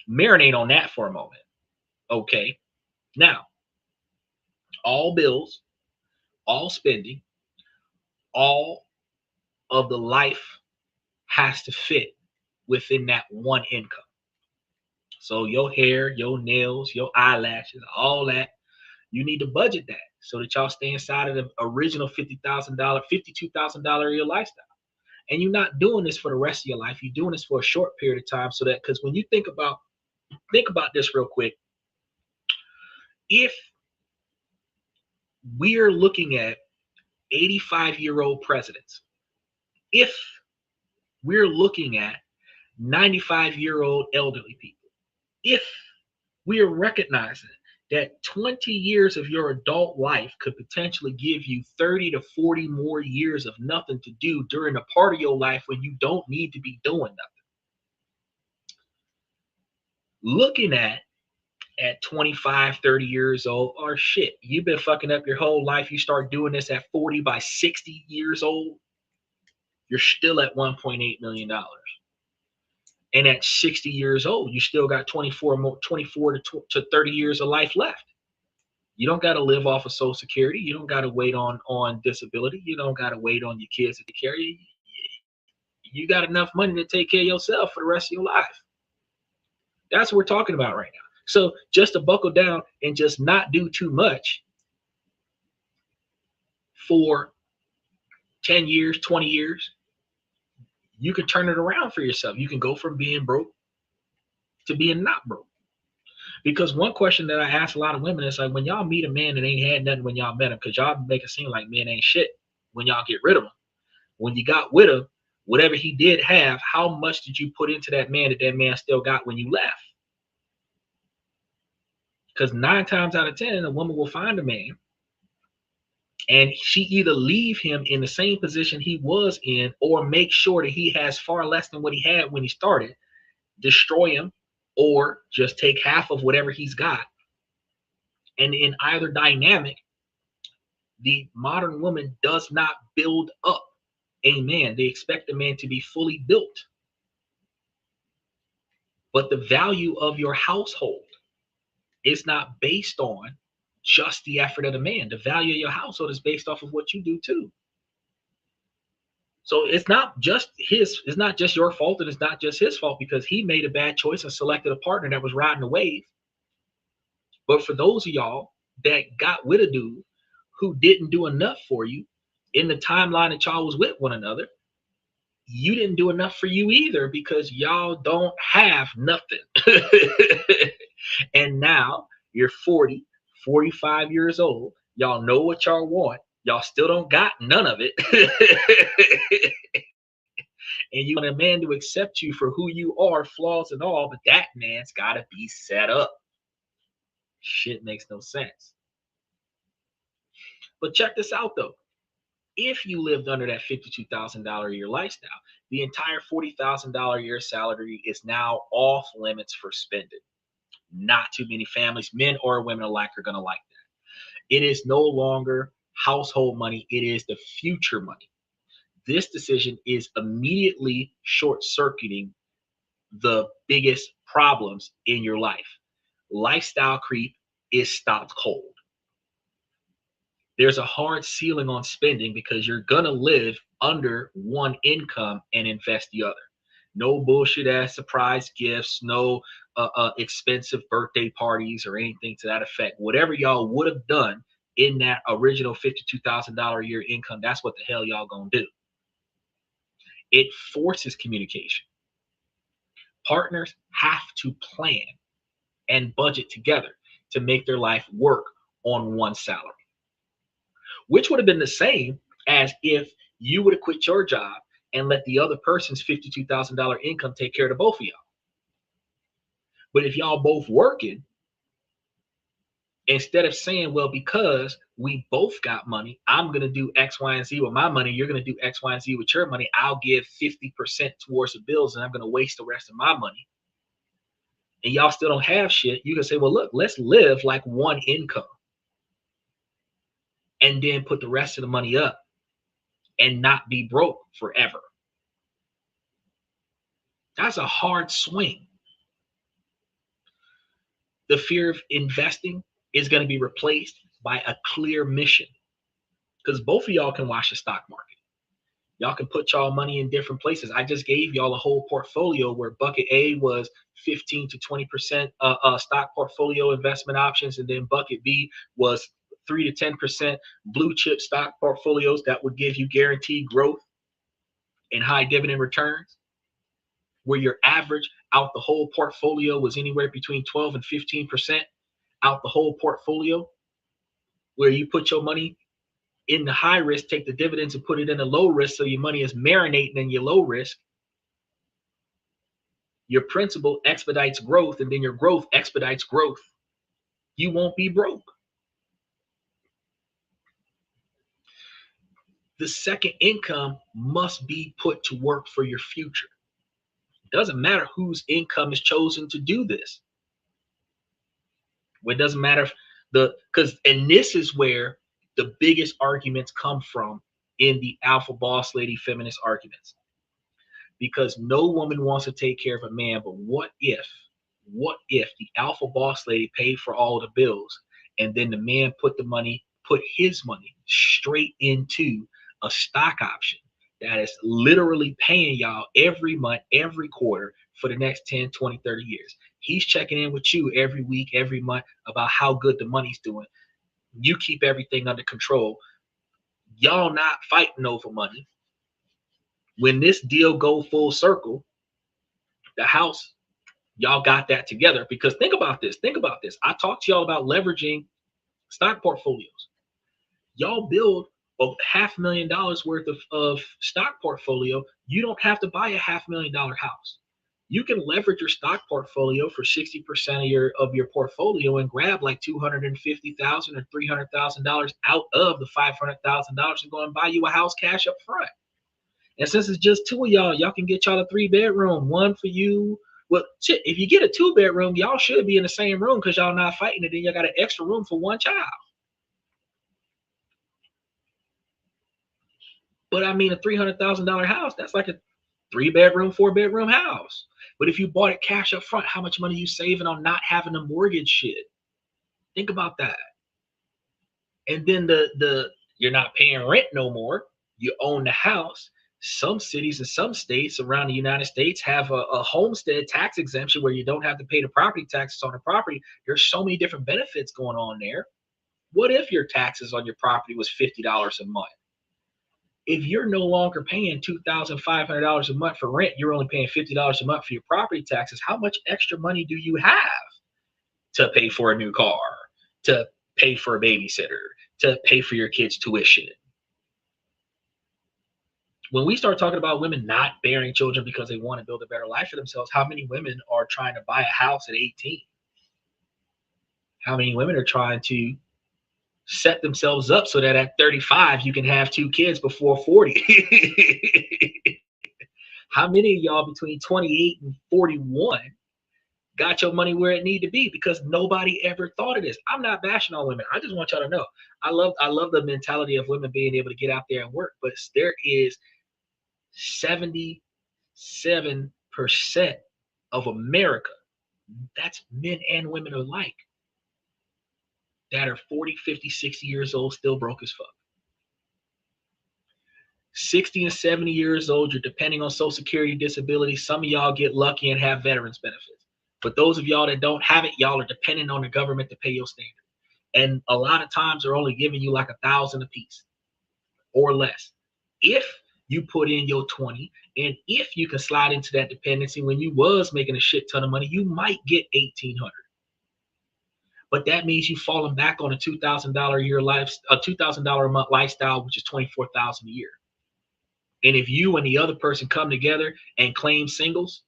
Marinate on that for a moment. Okay. Now, all bills, all spending, all of the life has to fit within that one income. So your hair, your nails, your eyelashes, all that, you need to budget that so that y'all stay inside of the original $50,000, $52,000 a year lifestyle. And you're not doing this for the rest of your life. You're doing this for a short period of time so that, because when you think about this real quick, if we're looking at 85-year-old presidents, if we're looking at 95-year-old elderly people, if we are recognizing that 20 years of your adult life could potentially give you 30 to 40 more years of nothing to do during a part of your life when you don't need to be doing nothing. Looking at 25, 30 years old, or shit, you've been fucking up your whole life. You start doing this at 40. By 60 years old, you're still at $1.8 million. And at 60 years old, you still got 24 to 30 years of life left. You don't got to live off of Social Security. You don't got to wait on disability. You don't got to wait on your kids to take care of you. You got enough money to take care of yourself for the rest of your life. That's what we're talking about right now. So just to buckle down and just not do too much for 10 years, 20 years, you can turn it around for yourself. You can go from being broke to being not broke. Because one question that I ask a lot of women is like, when y'all meet a man that ain't had nothing when y'all met him, because y'all make it seem like men ain't shit when y'all get rid of him. When you got with him, whatever he did have, how much did you put into that man still got when you left? Because 9 times out of 10, a woman will find a man and she either leave him in the same position he was in or make sure that he has far less than what he had when he started, destroy him, or just take half of whatever he's got. And in either dynamic, the modern woman does not build up a man. They expect the man to be fully built. But the value of your household is not based on just the effort of the man. The value of your household is based off of what you do too. So it's not just your fault, and it's not just his fault because he made a bad choice and selected a partner that was riding the wave. But for those of y'all that got with a dude who didn't do enough for you in the timeline that y'all was with one another, you didn't do enough for you either because y'all don't have nothing. And now you're 40, 45 years old. Y'all know what y'all want. Y'all still don't got none of it. And you want a man to accept you for who you are, flaws and all, but that man's got to be set up. Shit makes no sense. But check this out, though. If you lived under that $52,000 a year lifestyle, the entire $40,000 a year salary is now off limits for spending. Not too many families, men or women alike, are going to like that. It is no longer household money. It is the future money. This decision is immediately short-circuiting the biggest problems in your life. Lifestyle creep is stopped cold. There's a hard ceiling on spending because you're going to live under one income and invest the other. No bullshit ass surprise gifts, no expensive birthday parties or anything to that effect. Whatever y'all would have done in that original $52,000 a year income, that's what the hell y'all gonna do. It forces communication. Partners have to plan and budget together to make their life work on one salary, which would have been the same as if you would have quit your job and let the other person's $52,000 income take care of the both of y'all. But if y'all both working, instead of saying, well, because we both got money, I'm going to do X, Y, and Z with my money, you're going to do X, Y, and Z with your money, I'll give 50% towards the bills and I'm going to waste the rest of my money, and y'all still don't have shit, you can say, well, look, let's live like one income and then put the rest of the money up and not be broke forever. That's a hard swing. The fear of investing is going to be replaced by a clear mission, because both of y'all can watch the stock market. Y'all can put y'all money in different places. I just gave y'all a whole portfolio where bucket A was 15 to 20% stock portfolio investment options, and then bucket B was 3 to 10% blue chip stock portfolios that would give you guaranteed growth and high dividend returns, where your average out the whole portfolio was anywhere between 12 and 15% out the whole portfolio, where you put your money in the high risk, take the dividends and put it in the low risk, so your money is marinating in your low risk. Your principal expedites growth, and then your growth expedites growth. You won't be broke. The second income must be put to work for your future. It doesn't matter whose income is chosen to do this. It doesn't matter if and this is where the biggest arguments come from in the alpha boss lady feminist arguments, because no woman wants to take care of a man. But what if the alpha boss lady paid for all of the bills, and then the man put his money straight into a stock option that is literally paying y'all every month, every quarter for the next 10, 20, 30 years. He's checking in with you every week, every month about how good the money's doing. You keep everything under control. Y'all not fighting over money. When this deal go full circle, the house, y'all got that together. Because think about this. I talked to y'all about leveraging stock portfolios. Y'all build a $500,000 worth of stock portfolio. You don't have to buy a $500,000 house. You can leverage your stock portfolio for 60% of your portfolio and grab like $250,000 or $300,000 out of the $500,000 and go and buy you a house cash up front. And since it's just two of y'all can get y'all a 3-bedroom, one for you. Well, shit, if you get a 2-bedroom, y'all should be in the same room because y'all not fighting it. Then y'all got an extra room for one child. But I mean, a $300,000 house, that's like a 3-bedroom, 4-bedroom house. But if you bought it cash up front, how much money you saving on not having a mortgage shit? Think about that. And then you're not paying rent no more. You own the house. Some cities and some states around the United States have a homestead tax exemption where you don't have to pay the property taxes on the property. There's so many different benefits going on there. What if your taxes on your property was $50 a month? If you're no longer paying $2,500 a month for rent, you're only paying $50 a month for your property taxes. How much extra money do you have to pay for a new car, to pay for a babysitter, to pay for your kids' tuition? When we start talking about women not bearing children because they want to build a better life for themselves, how many women are trying to buy a house at 18? How many women are trying to set themselves up so that at 35 you can have 2 kids before 40? How many of y'all between 28 and 41 got your money where it need to be because nobody ever thought of this? I'm not bashing on women. I just want y'all to know I love the mentality of women being able to get out there and work, but there is 77% of America, that's men and women alike, that are 40, 50, 60 years old, still broke as fuck. 60 and 70 years old, you're depending on Social Security, disability. Some of y'all get lucky and have veterans benefits. But those of y'all that don't have it, y'all are depending on the government to pay your standard. And a lot of times they're only giving you like $1,000 a piece or less. If you put in your 20, and if you can slide into that dependency, when you was making a shit ton of money, you might get $1,800. But that means you've fallen back on a $2,000 a year a $2,000 a month lifestyle, which is $24,000 a year. And if you and the other person come together and claim singles,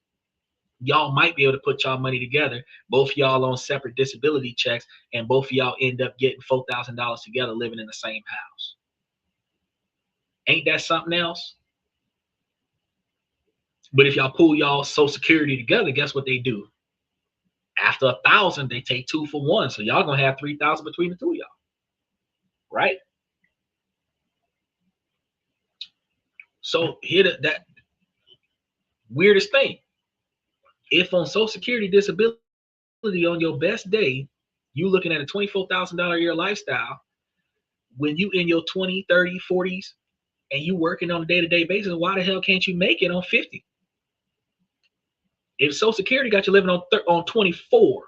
y'all might be able to put y'all money together. Both y'all on separate disability checks, and both of y'all end up getting $4,000 together living in the same house. Ain't that something else? But if y'all pull y'all Social Security together, guess what they do? After 1,000, they take 2 for 1. So y'all gonna have 3,000 between the two of y'all, right? So here that weirdest thing. If on Social Security disability on your best day, you looking at a $24,000 a year lifestyle, when you in your 20, 30, 40s, and you working on a day-to-day basis, why the hell can't you make it on 50? If Social Security got you living on 24,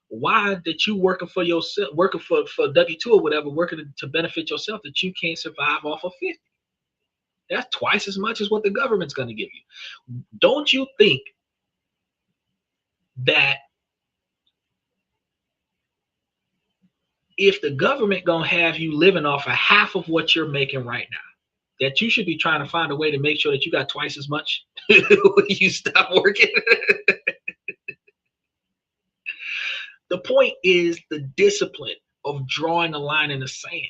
why that you working for yourself, working for W-2 or whatever, working to benefit yourself, that you can't survive off of 50? That's twice as much as what the government's going to give you. Don't you think that if the government gonna have you living off of half of what you're making right now, that you should be trying to find a way to make sure that you got twice as much when you stop working? The point is the discipline of drawing a line in the sand.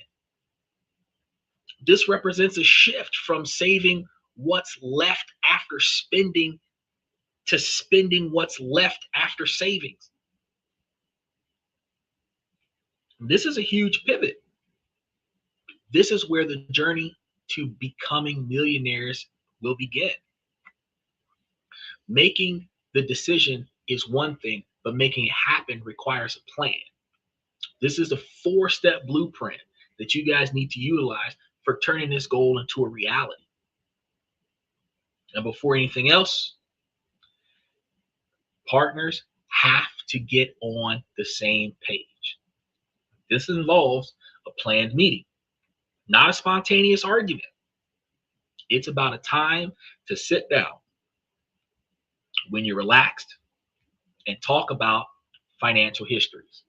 This represents a shift from saving what's left after spending to spending what's left after savings. This is a huge pivot. This is where the journey to becoming millionaires will begin. Making the decision is one thing, but making it happen requires a plan. This is a 4-step blueprint that you guys need to utilize for turning this goal into a reality. And before anything else, partners have to get on the same page. This involves a planned meeting, not a spontaneous argument. It's about a time to sit down when you're relaxed and talk about financial histories.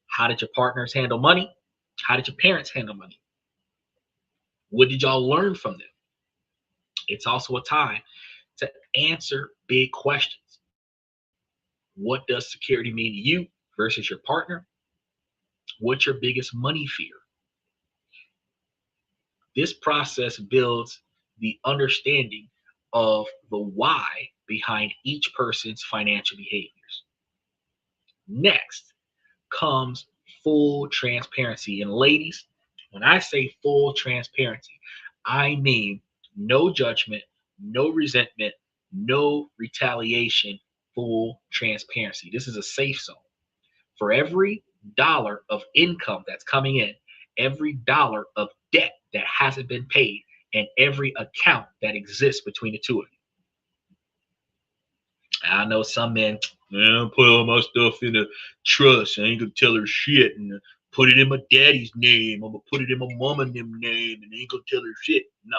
How did your partners handle money? How did your parents handle money? What did y'all learn from them? It's also a time to answer big questions. What does security mean to you versus your partner? What's your biggest money fear? This process builds the understanding of the why behind each person's financial behaviors. Next comes full transparency. And ladies, when I say full transparency, I mean no judgment, no resentment, no retaliation, full transparency. This is a safe zone. For every dollar of income that's coming in, every dollar of debt that hasn't been paid, and every account that exists between the two of you. I know some men, man, put all my stuff in a trust. I ain't gonna tell her shit, and put it in my daddy's name. I'm gonna put it in my mama and them name, and I ain't gonna tell her shit. No.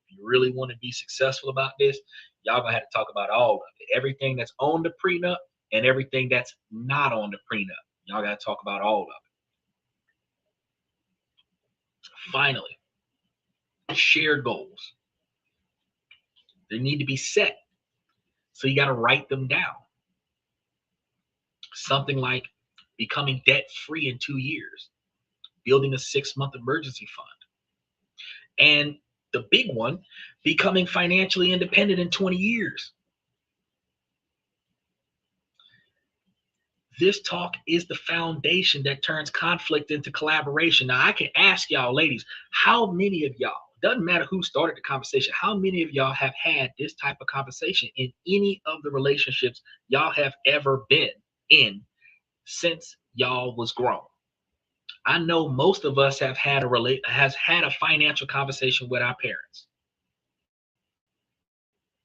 If you really want to be successful about this, y'all gonna have to talk about all of it. Everything that's on the prenup and everything that's not on the prenup. Y'all gotta talk about all of it. Finally, shared goals. They need to be set. So you got to write them down. Something like becoming debt-free in 2 years, building a 6-month emergency fund. And the big one, becoming financially independent in 20 years. This talk is the foundation that turns conflict into collaboration. Now, I can ask y'all, ladies, how many of y'all, doesn't matter who started the conversation, how many of y'all have had this type of conversation in any of the relationships y'all have ever been in since y'all was grown? I know most of us have had a financial conversation with our parents.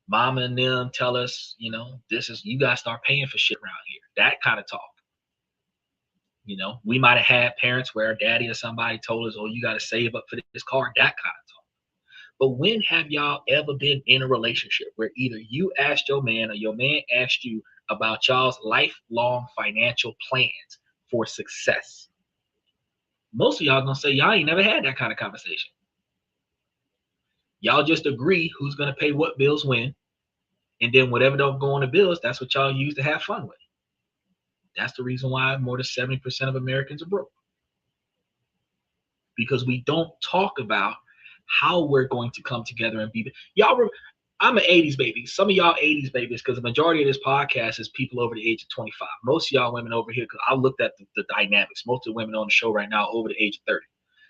Mama and them tell us, you gotta start paying for shit around here. That kind of talk. We might have had parents where our daddy or somebody told us, oh, you gotta save up for this car, that kind of talk. But when have y'all ever been in a relationship where either you asked your man or your man asked you about y'all's lifelong financial plans for success? Most of y'all gonna say y'all ain't never had that kind of conversation. Y'all just agree who's gonna pay what bills when, and then whatever don't go on the bills, that's what y'all use to have fun with. That's the reason why more than 70% of Americans are broke. Because we don't talk about how we're going to come together and be. I'm an 80s baby. Some of y'all 80s babies, because the majority of this podcast is people over the age of 25. Most of y'all women over here, because I looked at the dynamics. Most of the women on the show right now are over the age of 30.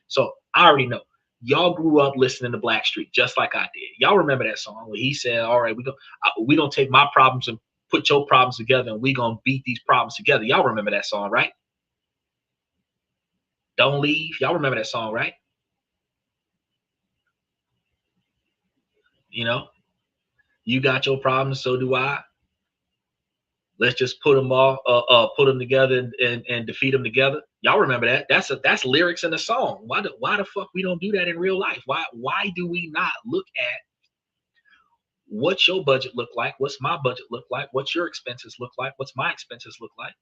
So I already know. Y'all grew up listening to Blackstreet just like I did. Y'all remember that song where he said, all right, we gonna take my problems and put your problems together, and we gonna beat these problems together. Y'all remember that song, right? Don't Leave. Y'all remember that song, right? You know, you got your problems, so do I. Let's just put them together and defeat them together. Y'all remember that? That's lyrics in the song. Why the fuck we don't do that in real life? Why do we not look at what's your budget look like? What's my budget look like? What's your expenses look like? What's my expenses look like?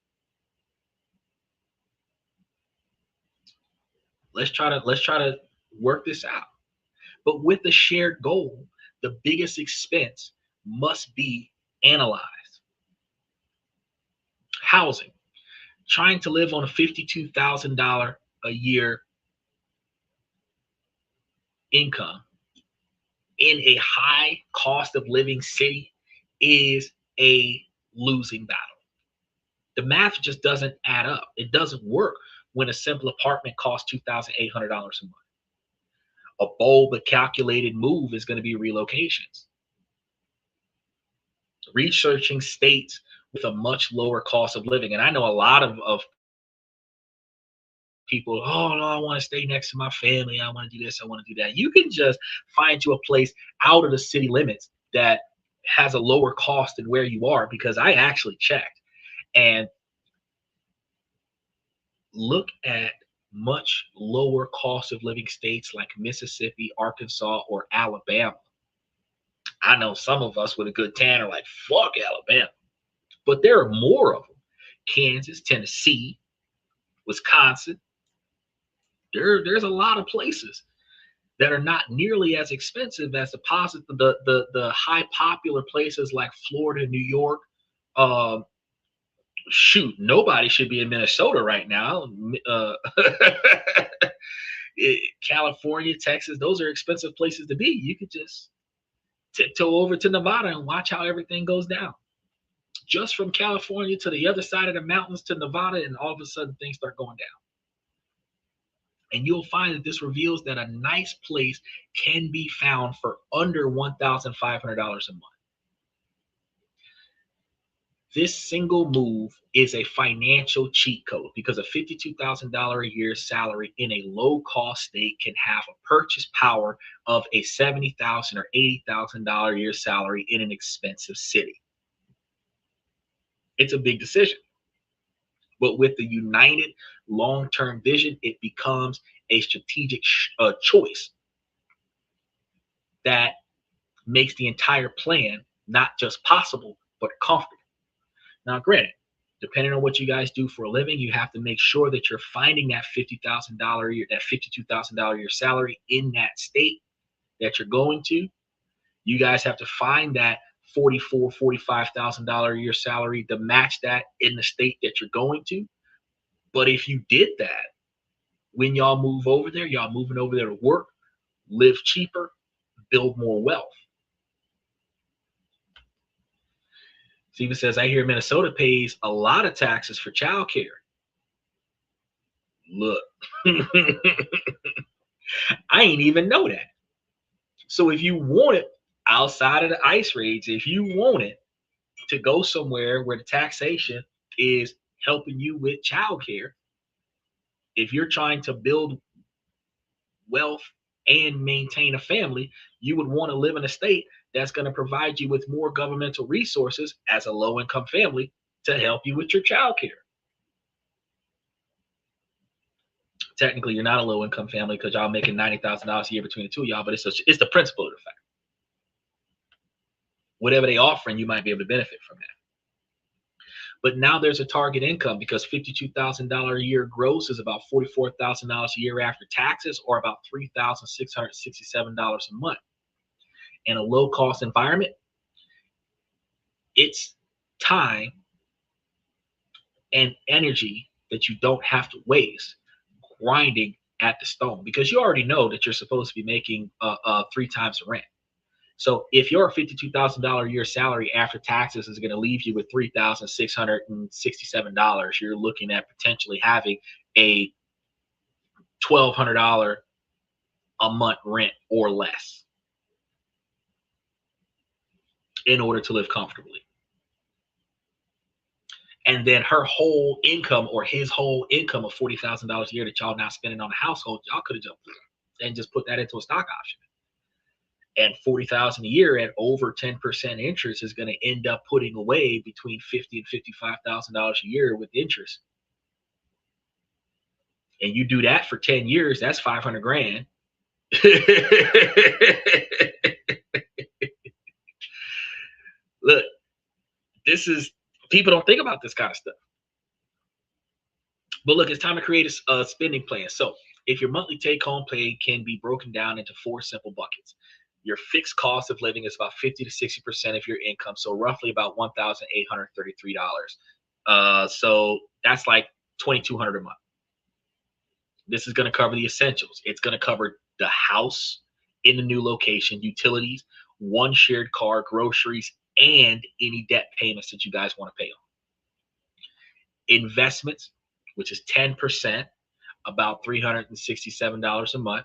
Let's try to work this out. But with the shared goal, the biggest expense must be analyzed. Housing. Trying to live on a $52,000 a year income in a high cost of living city is a losing battle. The math just doesn't add up. It doesn't work when a simple apartment costs $2,800 a month. A bold but calculated move is going to be relocations. Researching states with a much lower cost of living. And I know a lot of people, oh no, I want to stay next to my family. I want to do this. I want to do that. You can just find you a place out of the city limits that has a lower cost than where you are, because I actually checked and look at much lower cost of living states like Mississippi, Arkansas, or Alabama. I know some of us with a good tan are like, fuck Alabama. But there are more of them. Kansas, Tennessee, Wisconsin. There's a lot of places that are not nearly as expensive as the high popular places like Florida, New York. Shoot, nobody should be in Minnesota right now. California, Texas, those are expensive places to be. You could just tiptoe over to Nevada and watch how everything goes down. Just from California to the other side of the mountains to Nevada, and all of a sudden things start going down. And you'll find that this reveals that a nice place can be found for under $1,500 a month. This single move is a financial cheat code, because a $52,000 a year salary in a low-cost state can have a purchase power of a $70,000 or $80,000 a year salary in an expensive city. It's a big decision. But with the united long-term vision, it becomes a strategic choice that makes the entire plan not just possible, but comfortable. Now, granted, depending on what you guys do for a living, you have to make sure that you're finding that $50,000 a year, that $52,000 a year salary in that state that you're going to. You guys have to find that $44,000, $45,000 a year salary to match that in the state that you're going to. But if you did that, when y'all move over there, y'all moving over there to work, live cheaper, build more wealth. Steven says, I hear Minnesota pays a lot of taxes for childcare. Look, I ain't even know that. So if you want it outside of the ICE raids, if you want it to go somewhere where the taxation is helping you with childcare, if you're trying to build wealth and maintain a family, you would want to live in a state that's going to provide you with more governmental resources as a low-income family to help you with your child care. Technically, you're not a low-income family because y'all making $90,000 a year between the two of y'all, but it's the principle of the fact. Whatever they offering, you might be able to benefit from that. But now there's a target income because $52,000 a year gross is about $44,000 a year after taxes, or about $3,667 a month. In a low cost environment, it's time and energy that you don't have to waste grinding at the stone, because you already know that you're supposed to be making 3 times the rent. So if your $52,000 a year salary after taxes is going to leave you with $3,667, you're looking at potentially having a $1,200 a month rent or less in order to live comfortably. And then her whole income, or his whole income of $40,000 a year that y'all now spending on the household, y'all could have just put that into a stock option. And $40,000 a year at over 10% interest is going to end up putting away between $50,000 and $55,000 a year with interest. And you do that for 10 years, that's 500 grand. Look, people don't think about this kind of stuff. But look, it's time to create a spending plan. So if your monthly take-home pay can be broken down into 4 simple buckets. Your fixed cost of living is about 50 to 60% of your income, so roughly about $1,833. So that's like $2,200 a month. This is going to cover the essentials. It's going to cover the house in the new location, utilities, 1 shared car, groceries, and any debt payments that you guys want to pay on. Investments, which is 10%, about $367 a month.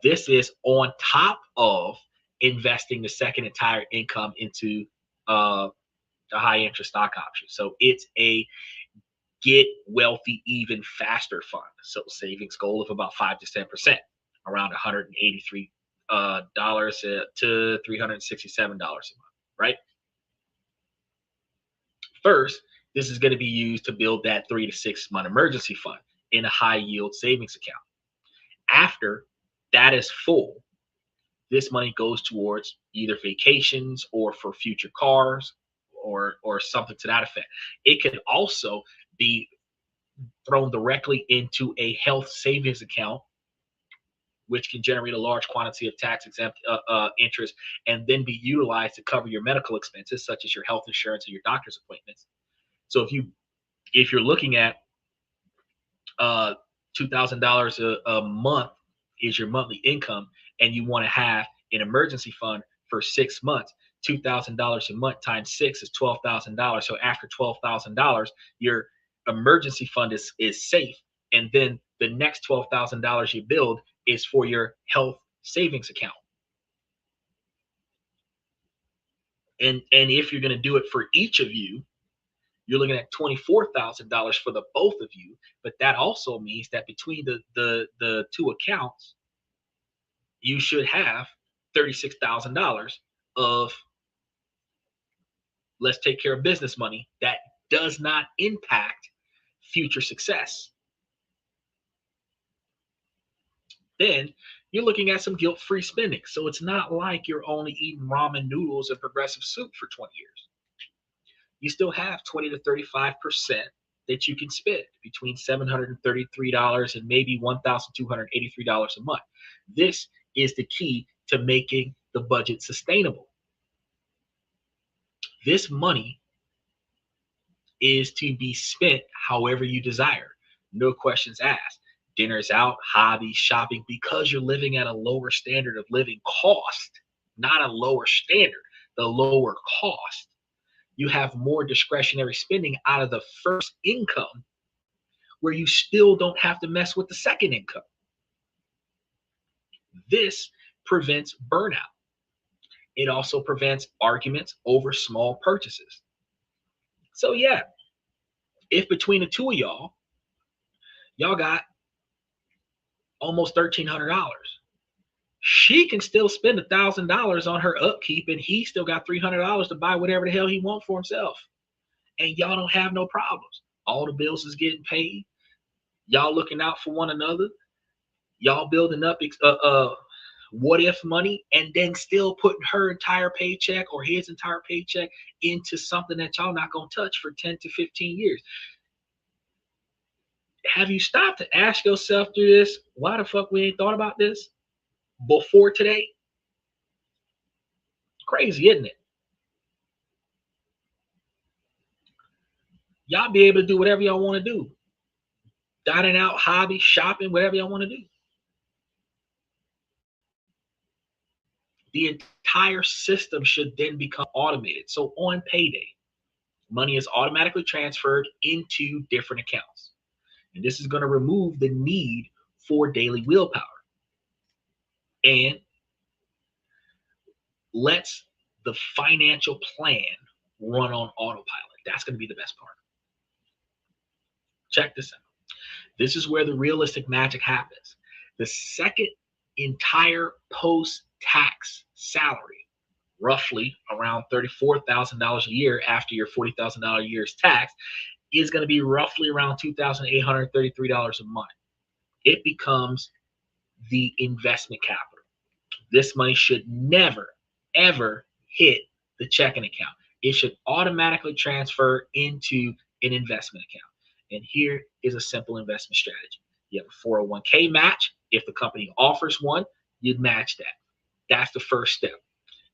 This is on top of investing the second entire income into the high interest stock option. So it's a get wealthy even faster fund. So savings goal of about 5 to 10%, around $183 to $367 a month, right? First, this is going to be used to build that 3 to 6 month emergency fund in a high yield savings account. After that is full, this money goes towards either vacations or for future cars or something to that effect. It can also be thrown directly into a health savings account, which can generate a large quantity of tax exempt interest and then be utilized to cover your medical expenses, such as your health insurance and your doctor's appointments. So if you're looking at $2,000 a month is your monthly income, and you want to have an emergency fund for 6 months, $2,000 a month times 6 is $12,000. So after $12,000, your emergency fund is safe, and then the next $12,000 you build is for your health savings account. And if you're going to do it for each of you, you're looking at $24,000 for the both of you. But that also means that between the 2 accounts, you should have $36,000 of let's take care of business money that does not impact future success. Then you're looking at some guilt-free spending. So it's not like you're only eating ramen noodles and progressive soup for 20 years. You still have 20 to 35% that you can spend between $733 and maybe $1,283 a month. This is the key to making the budget sustainable. This money is to be spent however you desire. No questions asked. Dinners out, hobbies, shopping, because you're living at a lower standard of living cost, not a lower standard, the lower cost. You have more discretionary spending out of the first income, where you still don't have to mess with the second income. This prevents burnout. It also prevents arguments over small purchases. So yeah, if between the 2 of y'all got almost $1,300, she can still spend $1,000 on her upkeep, and he still got $300 to buy whatever the hell he wants for himself. And y'all don't have no problems. All the bills is getting paid. Y'all looking out for one another. Y'all building up what if money, and then still putting her entire paycheck or his entire paycheck into something that y'all not going to touch for 10 to 15 years. Have you stopped to ask yourself through this, why the fuck we ain't thought about this before today? Crazy, isn't it? Y'all be able to do whatever y'all want to do. Dining out, hobby, shopping, whatever y'all want to do. The entire system should then become automated. So on payday, money is automatically transferred into different accounts. And this is going to remove the need for daily willpower and lets the financial plan run on autopilot. That's going to be the best part. Check this out. This is where the realistic magic happens. The second entire post-tax salary, roughly around $34,000 a year after your $40,000 a year is taxed, is going to be roughly around $2,833 a month. It becomes the investment capital. This money should never, ever hit the checking account. It should automatically transfer into an investment account. And here is a simple investment strategy. You have a 401k match. If the company offers one, you'd match that. That's the first step.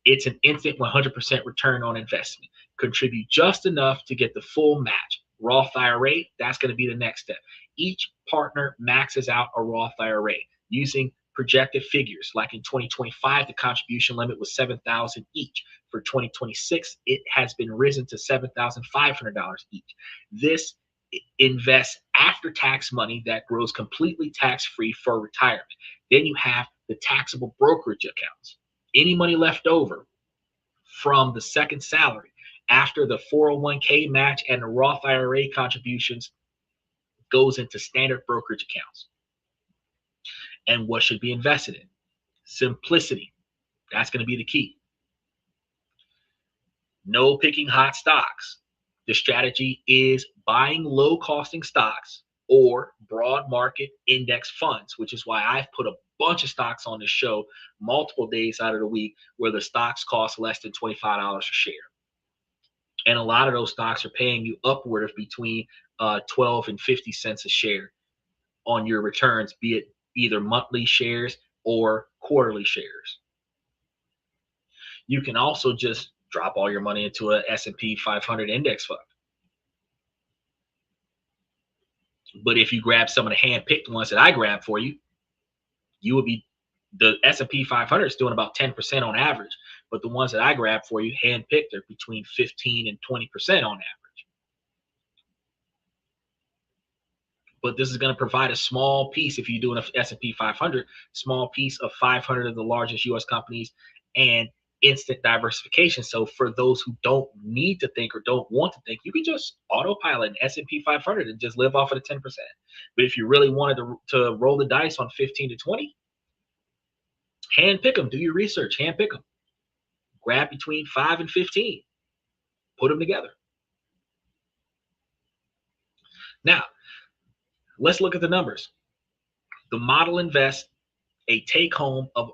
It's an instant 100% return on investment. Contribute just enough to get the full match. Roth IRA, that's going to be the next step. Each partner maxes out a Roth IRA using projected figures. Like in 2025, the contribution limit was $7,000 each. For 2026, it has been risen to $7,500 each. This invests after-tax money that grows completely tax-free for retirement. Then you have the taxable brokerage accounts. Any money left over from the second salary after the 401k match and the Roth IRA contributions goes into standard brokerage accounts. And what should be invested in? Simplicity. That's going to be the key. No picking hot stocks. The strategy is buying low-costing stocks or broad market index funds, which is why I've put a bunch of stocks on this show multiple days out of the week where the stocks cost less than $25 a share. And a lot of those stocks are paying you upward of between 12 and 50 cents a share on your returns, be it either monthly shares or quarterly shares. You can also just drop all your money into a S&P 500 index fund. But if you grab some of the hand-picked ones that I grabbed for you, you would be, the S&P 500 is doing about 10% on average. But the ones that I grabbed for you, hand-picked, are between 15 and 20% on average. But this is going to provide a small piece, if you do an S&P 500, small piece of 500 of the largest U.S. companies and instant diversification. So for those who don't need to think or don't want to think, you can just autopilot an S&P 500 and just live off of the 10%. But if you really wanted to roll the dice on 15 to 20, hand pick them. Do your research. Hand pick them. Grab between 5 and 15. Put them together. Now, let's look at the numbers. The model invests a take-home of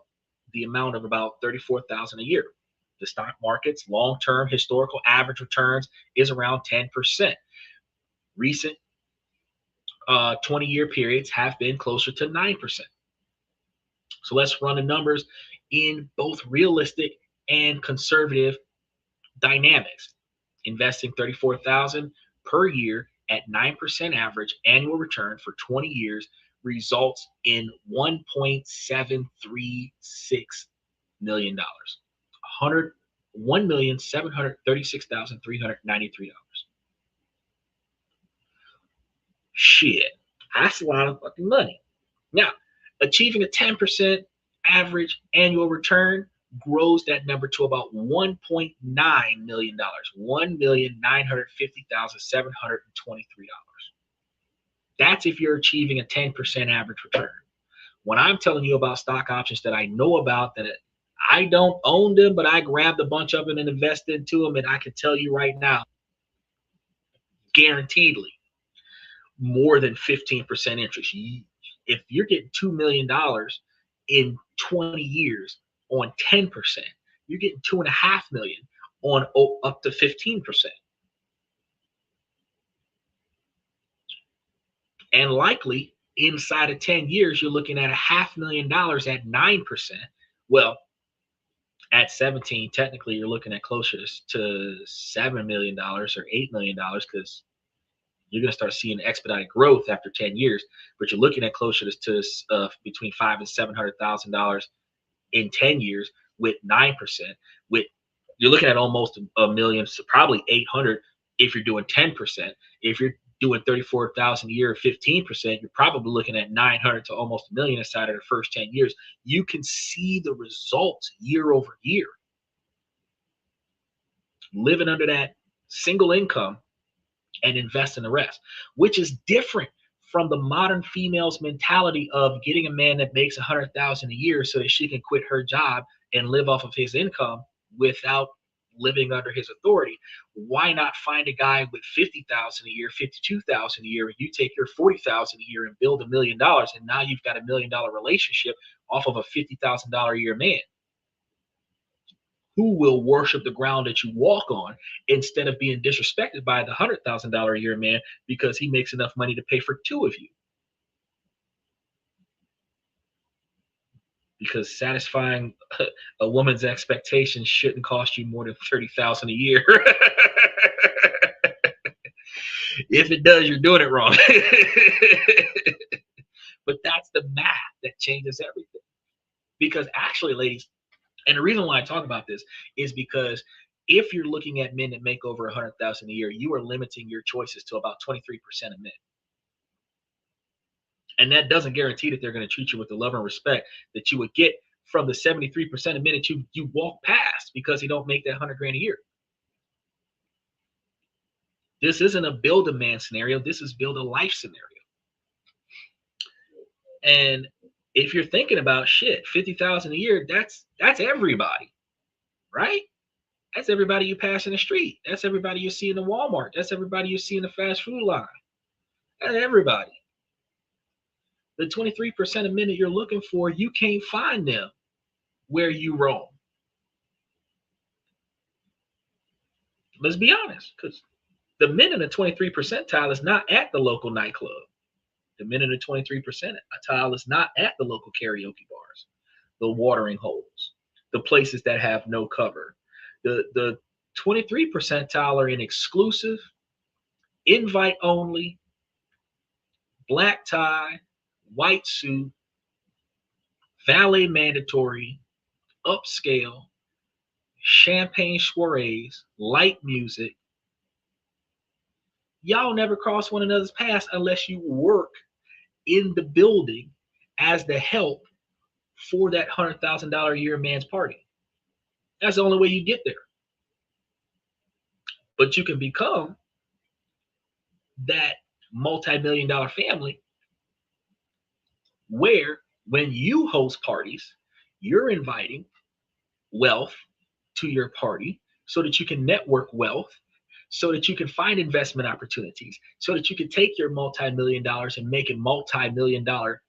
the amount of about $34,000 a year. The stock market's long-term historical average returns is around 10%. Recent 20-year periods have been closer to 9%. So let's run the numbers in both realistic and conservative dynamics. Investing $34,000 per year at 9% average annual return for 20 years results in $1.736 million. $1,736,393. Shit, that's a lot of fucking money. Now, achieving a 10% average annual return grows that number to about $1.9 million, $1,950,723. That's if you're achieving a 10% average return. When I'm telling you about stock options that I know about, that I don't own them, but I grabbed a bunch of them and invested into them, and I can tell you right now, guaranteedly, more than 15% interest. If you're getting $2 million in 20 years on 10%. You're getting 2.5 million on up to 15%. And likely inside of 10 years, you're looking at $500,000 at 9%. Well, at 17, technically you're looking at closer to $7 million or $8 million, because you're going to start seeing expedited growth after 10 years. But you're looking at closer to between $500,000 and $700,000 in 10 years with 9%. With You're looking at almost a million, so probably 800 if you're doing 10%. If you're doing 34,000 a year, 15%, you're probably looking at 900 to almost a million inside of the first 10 years. You can see the results year over year. Living under that single income and invest in the rest, which is different from the modern female's mentality of getting a man that makes 100,000 a year so that she can quit her job and live off of his income without living under his authority. Why not find a guy with 50,000 a year, 52,000 a year, and you take your 40,000 a year and build $1 million, and now you've got $1 million relationship off of a $50,000 a year man who will worship the ground that you walk on instead of being disrespected by the $100,000 a year man because he makes enough money to pay for two of you. Because satisfying a woman's expectations shouldn't cost you more than $30,000 a year. If it does, you're doing it wrong. But that's the math that changes everything. Because actually, ladies, and the reason why I talk about this is because if you're looking at men that make over 100,000 a year, you are limiting your choices to about 23% of men. And that doesn't guarantee that they're going to treat you with the love and respect that you would get from the 73% of men that you walk past because they don't make that 100 grand a year. This isn't a build a man scenario. This is build a life scenario. And if you're thinking about shit, 50,000 a year, that's everybody, right? That's everybody you pass in the street. That's everybody you see in the Walmart. That's everybody you see in the fast food line. That's everybody. The 23% of men that you're looking for, you can't find them where you roam. Let's be honest, because the men in the 23 percentile is not at the local nightclub. The men in the 23 percentile is not at the local karaoke bars, the watering holes, the places that have no cover. The 23 percentile are in exclusive, invite only, black tie, white suit, valet mandatory, upscale, champagne soirees, light music. Y'all never cross one another's paths unless you work in the building as the help for that $100,000 a year man's party. That's the only way you get there. But you can become that multi-million-dollar family where when you host parties, you're inviting wealth to your party so that you can network wealth, so that you can find investment opportunities, so that you can take your multi-million dollars and make it multi-million-dollar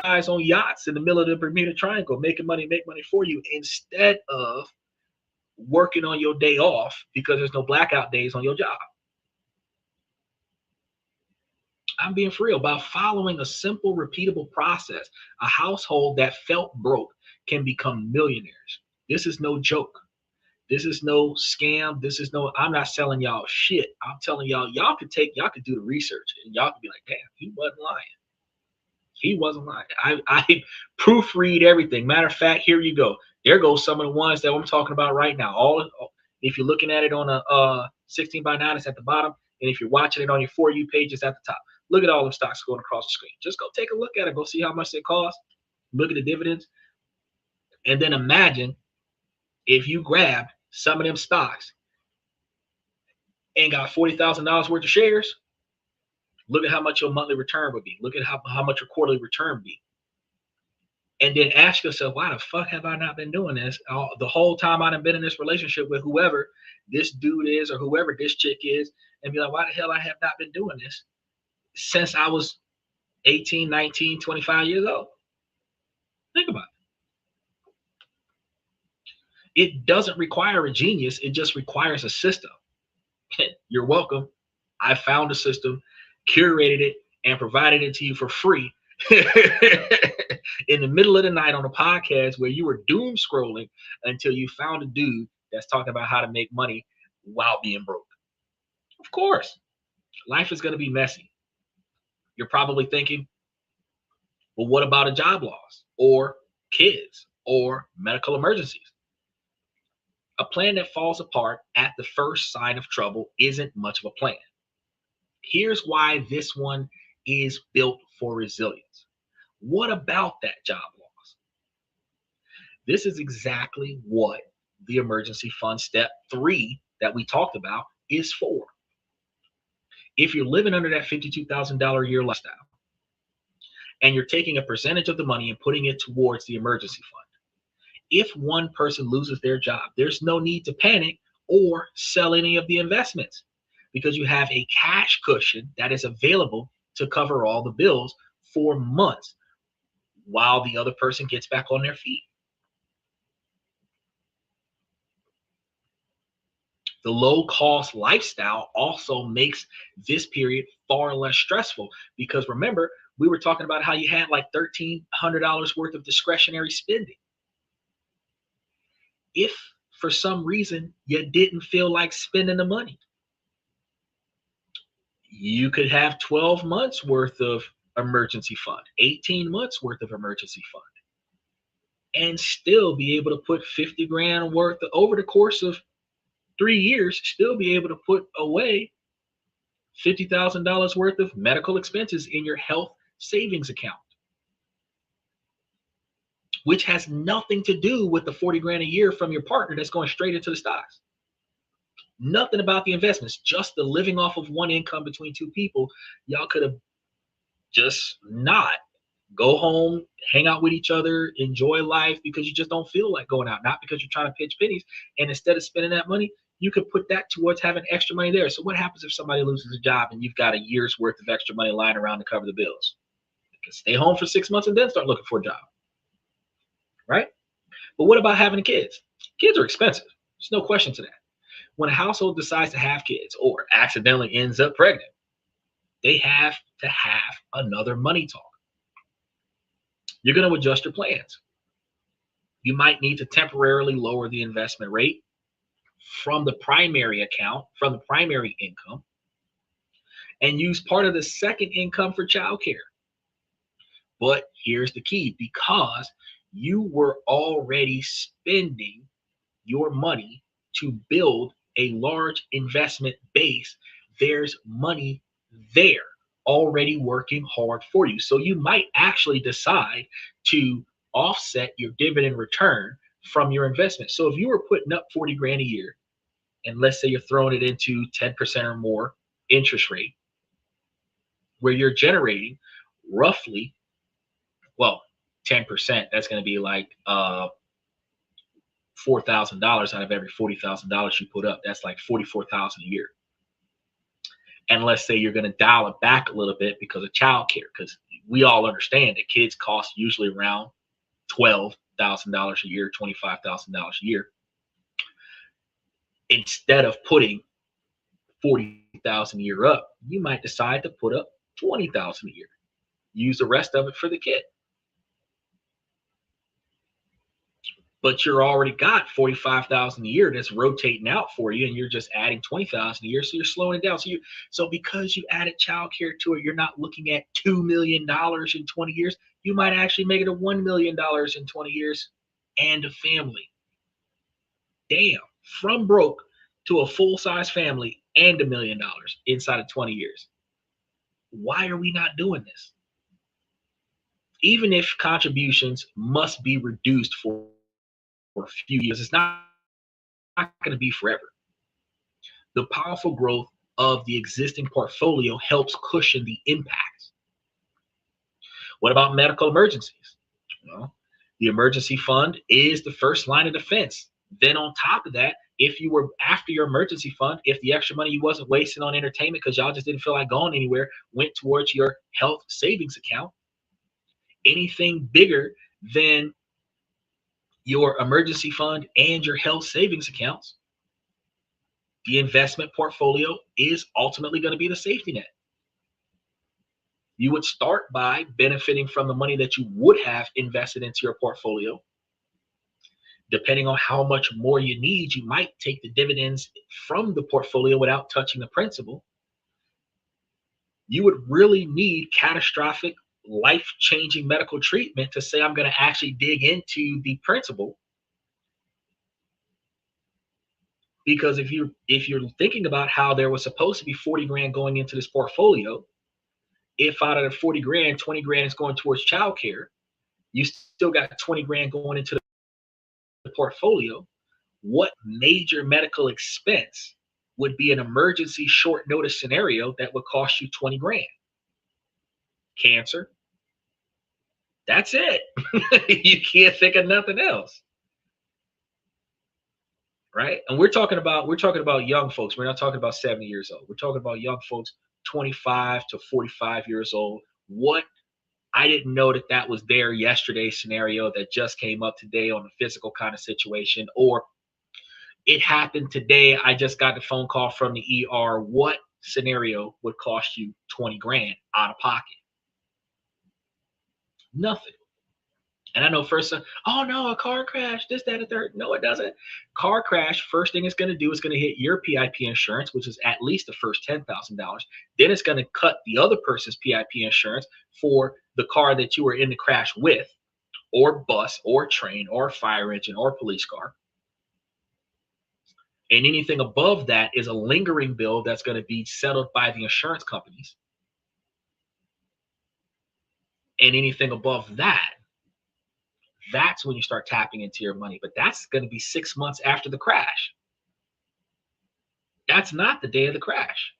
guys on yachts in the middle of the Bermuda Triangle, making money, make money for you, instead of working on your day off because there's no blackout days on your job. I'm being for real. By following a simple, repeatable process, a household that felt broke can become millionaires. This is no joke. This is no scam. I'm not selling y'all shit. I'm telling y'all could do the research and y'all could be like, damn, he wasn't lying. He wasn't lying. I proofread everything. Matter of fact, here you go. There goes some of the ones that I'm talking about right now. If you're looking at it on a 16 by 9, it's at the bottom. And if you're watching it on your For You page, it's at the top. Look at all the stocks going across the screen. Just go take a look at it. Go see how much they cost. Look at the dividends. And then imagine if you grabbed some of them stocks and got $40,000 worth of shares. Look at how much your monthly return would be. Look at how much your quarterly return would be. And then ask yourself, why the fuck have I not been doing this? The whole time I've been in this relationship with whoever this dude is or whoever this chick is, and be like, why the hell I have not been doing this? since I was 18, 19, 25 years old. Think about it. It doesn't require a genius. It just requires a system. You're welcome. I found a system, curated it, and provided it to you for free in the middle of the night on a podcast where you were doom scrolling until you found a dude that's talking about how to make money while being broke. Of course, life is going to be messy. You're probably thinking, well, what about a job loss or kids or medical emergencies? A plan that falls apart at the first sign of trouble isn't much of a plan. Here's why this one is built for resilience. What about that job loss? This is exactly what the emergency fund step 3 that we talked about is for. If you're living under that $52,000 a year lifestyle and you're taking a percentage of the money and putting it towards the emergency fund, if one person loses their job, there's no need to panic or sell any of the investments because you have a cash cushion that is available to cover all the bills for months while the other person gets back on their feet. The low-cost lifestyle also makes this period far less stressful because remember, we were talking about how you had like $1,300 worth of discretionary spending. If for some reason you didn't feel like spending the money, you could have 12 months worth of emergency fund, 18 months worth of emergency fund, and still be able to put 50 grand worth over the course of 3 years, still be able to put away $50,000 worth of medical expenses in your health savings account, which has nothing to do with the 40 grand a year from your partner that's going straight into the stocks. Nothing about the investments, just the living off of one income between two people. Y'all could have just not go home, hang out with each other, enjoy life because you just don't feel like going out, not because you're trying to pinch pennies. And instead of spending that money, you could put that towards having extra money there. So what happens if somebody loses a job and you've got a year's worth of extra money lying around to cover the bills? You can stay home for 6 months and then start looking for a job, right? But what about having kids? Kids are expensive. There's no question to that. When a household decides to have kids or accidentally ends up pregnant, they have to have another money talk. You're going to adjust your plans. You might need to temporarily lower the investment rate from the primary account, from the primary income, and use part of the second income for childcare. But here's the key, because you were already spending your money to build a large investment base, there's money there already working hard for you. So you might actually decide to offset your dividend return from your investment. So if you were putting up 40 grand a year, and let's say you're throwing it into 10% or more interest rate, where you're generating roughly, well, 10%, that's going to be like $4,000 out of every $40,000 you put up. That's like $44,000 a year. And let's say you're going to dial it back a little bit because of childcare, because we all understand that kids cost usually around $12,000 a year, $25,000 a year. Instead of putting $40,000 a year up, you might decide to put up $20,000 a year. Use the rest of it for the kid. But you're already got $45,000 a year that's rotating out for you, and you're just adding $20,000 a year, so you're slowing it down. So because you added childcare to it, you're not looking at $2 million in 20 years. You might actually make it a $1 million in 20 years and a family. Damn, from broke to a full-size family and $1 million inside of 20 years. Why are we not doing this? Even if contributions must be reduced for a few years, it's not going to be forever. The powerful growth of the existing portfolio helps cushion the impacts. What about medical emergencies? Well, the emergency fund is the first line of defense. Then on top of that, If you were after your emergency fund, if the extra money you wasn't wasting on entertainment because y'all just didn't feel like going anywhere went towards your health savings account, anything bigger than your emergency fund and your health savings accounts, the investment portfolio is ultimately going to be the safety net. You would start by benefiting from the money that you would have invested into your portfolio. Depending on how much more you need, you might take the dividends from the portfolio without touching the principal. You would really need catastrophic, life-changing medical treatment to say, I'm going to actually dig into the principal. Because if you're thinking about how there was supposed to be 40 grand going into this portfolio, if out of the 40 grand, 20 grand is going towards childcare, you still got 20 grand going into the portfolio. What major medical expense would be an emergency short notice scenario that would cost you 20 grand? Cancer. That's it. You can't think of nothing else. Right? And we're talking about young folks. We're not talking about 70 years old. We're talking about young folks 25 to 45 years old. What I didn't know that was there yesterday scenario that just came up today on the physical kind of situation, or it happened today. I just got the phone call from the ER. What scenario would cost you 20 grand out of pocket? Nothing. And I know first, oh no, a car crash, this, that, and third. No, it doesn't. Car crash, first thing it's going to do is going to hit your PIP insurance, which is at least the first $10,000. Then it's going to cut the other person's PIP insurance for the car that you were in the crash with, or bus, or train, or fire engine, or police car. And anything above that is a lingering bill that's going to be settled by the insurance companies. And anything above that, that's when you start tapping into your money. But that's going to be 6 months after the crash. That's not the day of the crash.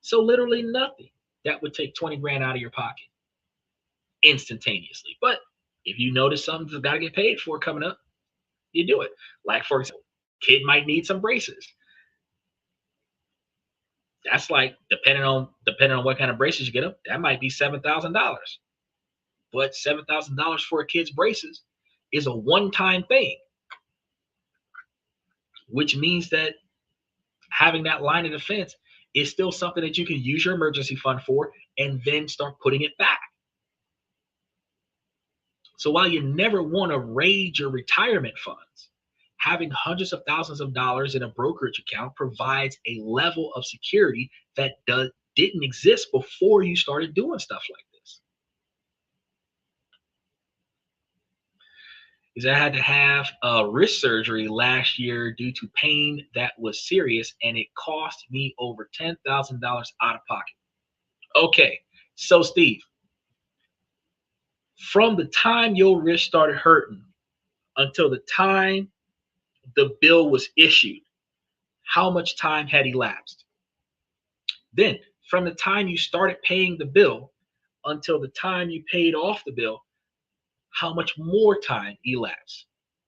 So literally nothing that would take 20 grand out of your pocket instantaneously. But if you notice something that's got to get paid for coming up, you do it. Like, for example, kid might need some braces. That's like, depending on what kind of braces you get them, that might be $7,000. But $7,000 for a kid's braces is a one-time thing, which means that having that line of defense is still something that you can use your emergency fund for and then start putting it back. So while you never want to raid your retirement funds, having hundreds of thousands of dollars in a brokerage account provides a level of security that didn't exist before you started doing stuff like this. Because I had to have a wrist surgery last year due to pain that was serious, and it cost me over $10,000 out of pocket. Okay, so Steve, from the time your wrist started hurting until the time the bill was issued, how much time had elapsed? Then, from the time you started paying the bill until the time you paid off the bill, how much more time elapsed?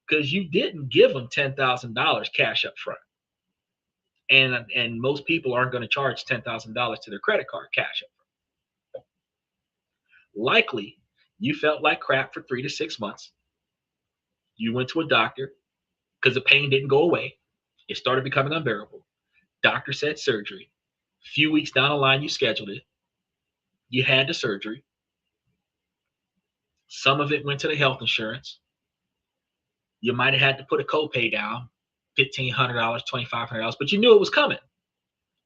Because you didn't give them $10,000 cash up front. And most people aren't going to charge $10,000 to their credit card cash up front. Likely, you felt like crap for 3 to 6 months. You went to a doctor because the pain didn't go away. It started becoming unbearable. Doctor said surgery. Few weeks down the line, you scheduled it. You had the surgery. Some of it went to the health insurance. You might have had to put a copay down, $1,500, $2,500, but you knew it was coming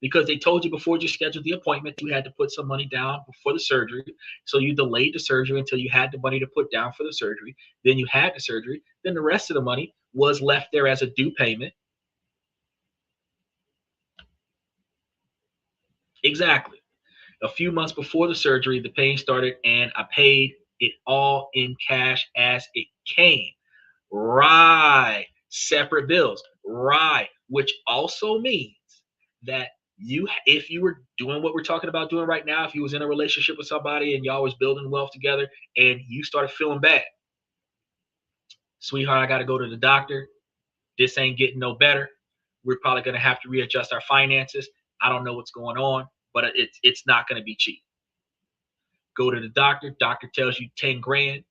because they told you before you scheduled the appointment you had to put some money down before the surgery. So you delayed the surgery until you had the money to put down for the surgery. Then you had the surgery. Then the rest of the money was left there as a due payment. Exactly. A few months before the surgery, the pain started, and I paid it all in cash as it came. Right. Separate bills. Right. Which also means that if you were doing what we're talking about doing right now, if you was in a relationship with somebody and y'all was building wealth together and you started feeling bad, sweetheart, I got to go to the doctor. This ain't getting no better. We're probably going to have to readjust our finances. I don't know what's going on, but it's not going to be cheap. Go to the doctor. Doctor tells you 10 grand.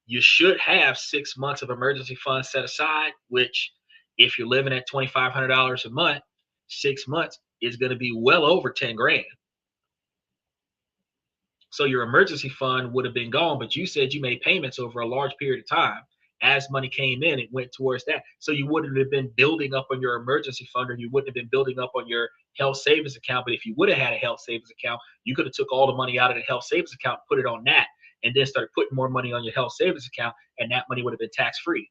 You should have 6 months of emergency funds set aside, which if you're living at $2,500 a month, 6 months is going to be well over 10 grand. So your emergency fund would have been gone, but you said you made payments over a large period of time. As money came in, it went towards that. So you wouldn't have been building up on your emergency fund, or you wouldn't have been building up on your health savings account. But if you would have had a health savings account, you could have took all the money out of the health savings account, put it on that, and then started putting more money on your health savings account, and that money would have been tax-free.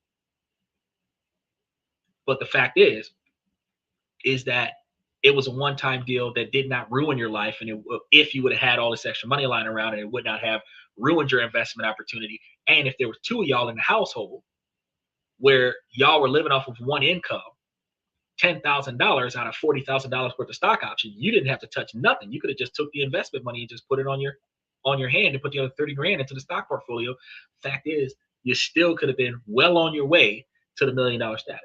But the fact is that it was a one-time deal that did not ruin your life. And if you would have had all this extra money lying around, and it would not have ruined your investment opportunity. And if there were two of y'all in the household where y'all were living off of one income, $10,000 out of $40,000 worth of stock options, you didn't have to touch nothing. You could have just took the investment money and just put it on your hand and put the other 30 grand into the stock portfolio. Fact is, you still could have been well on your way to the $1 million status.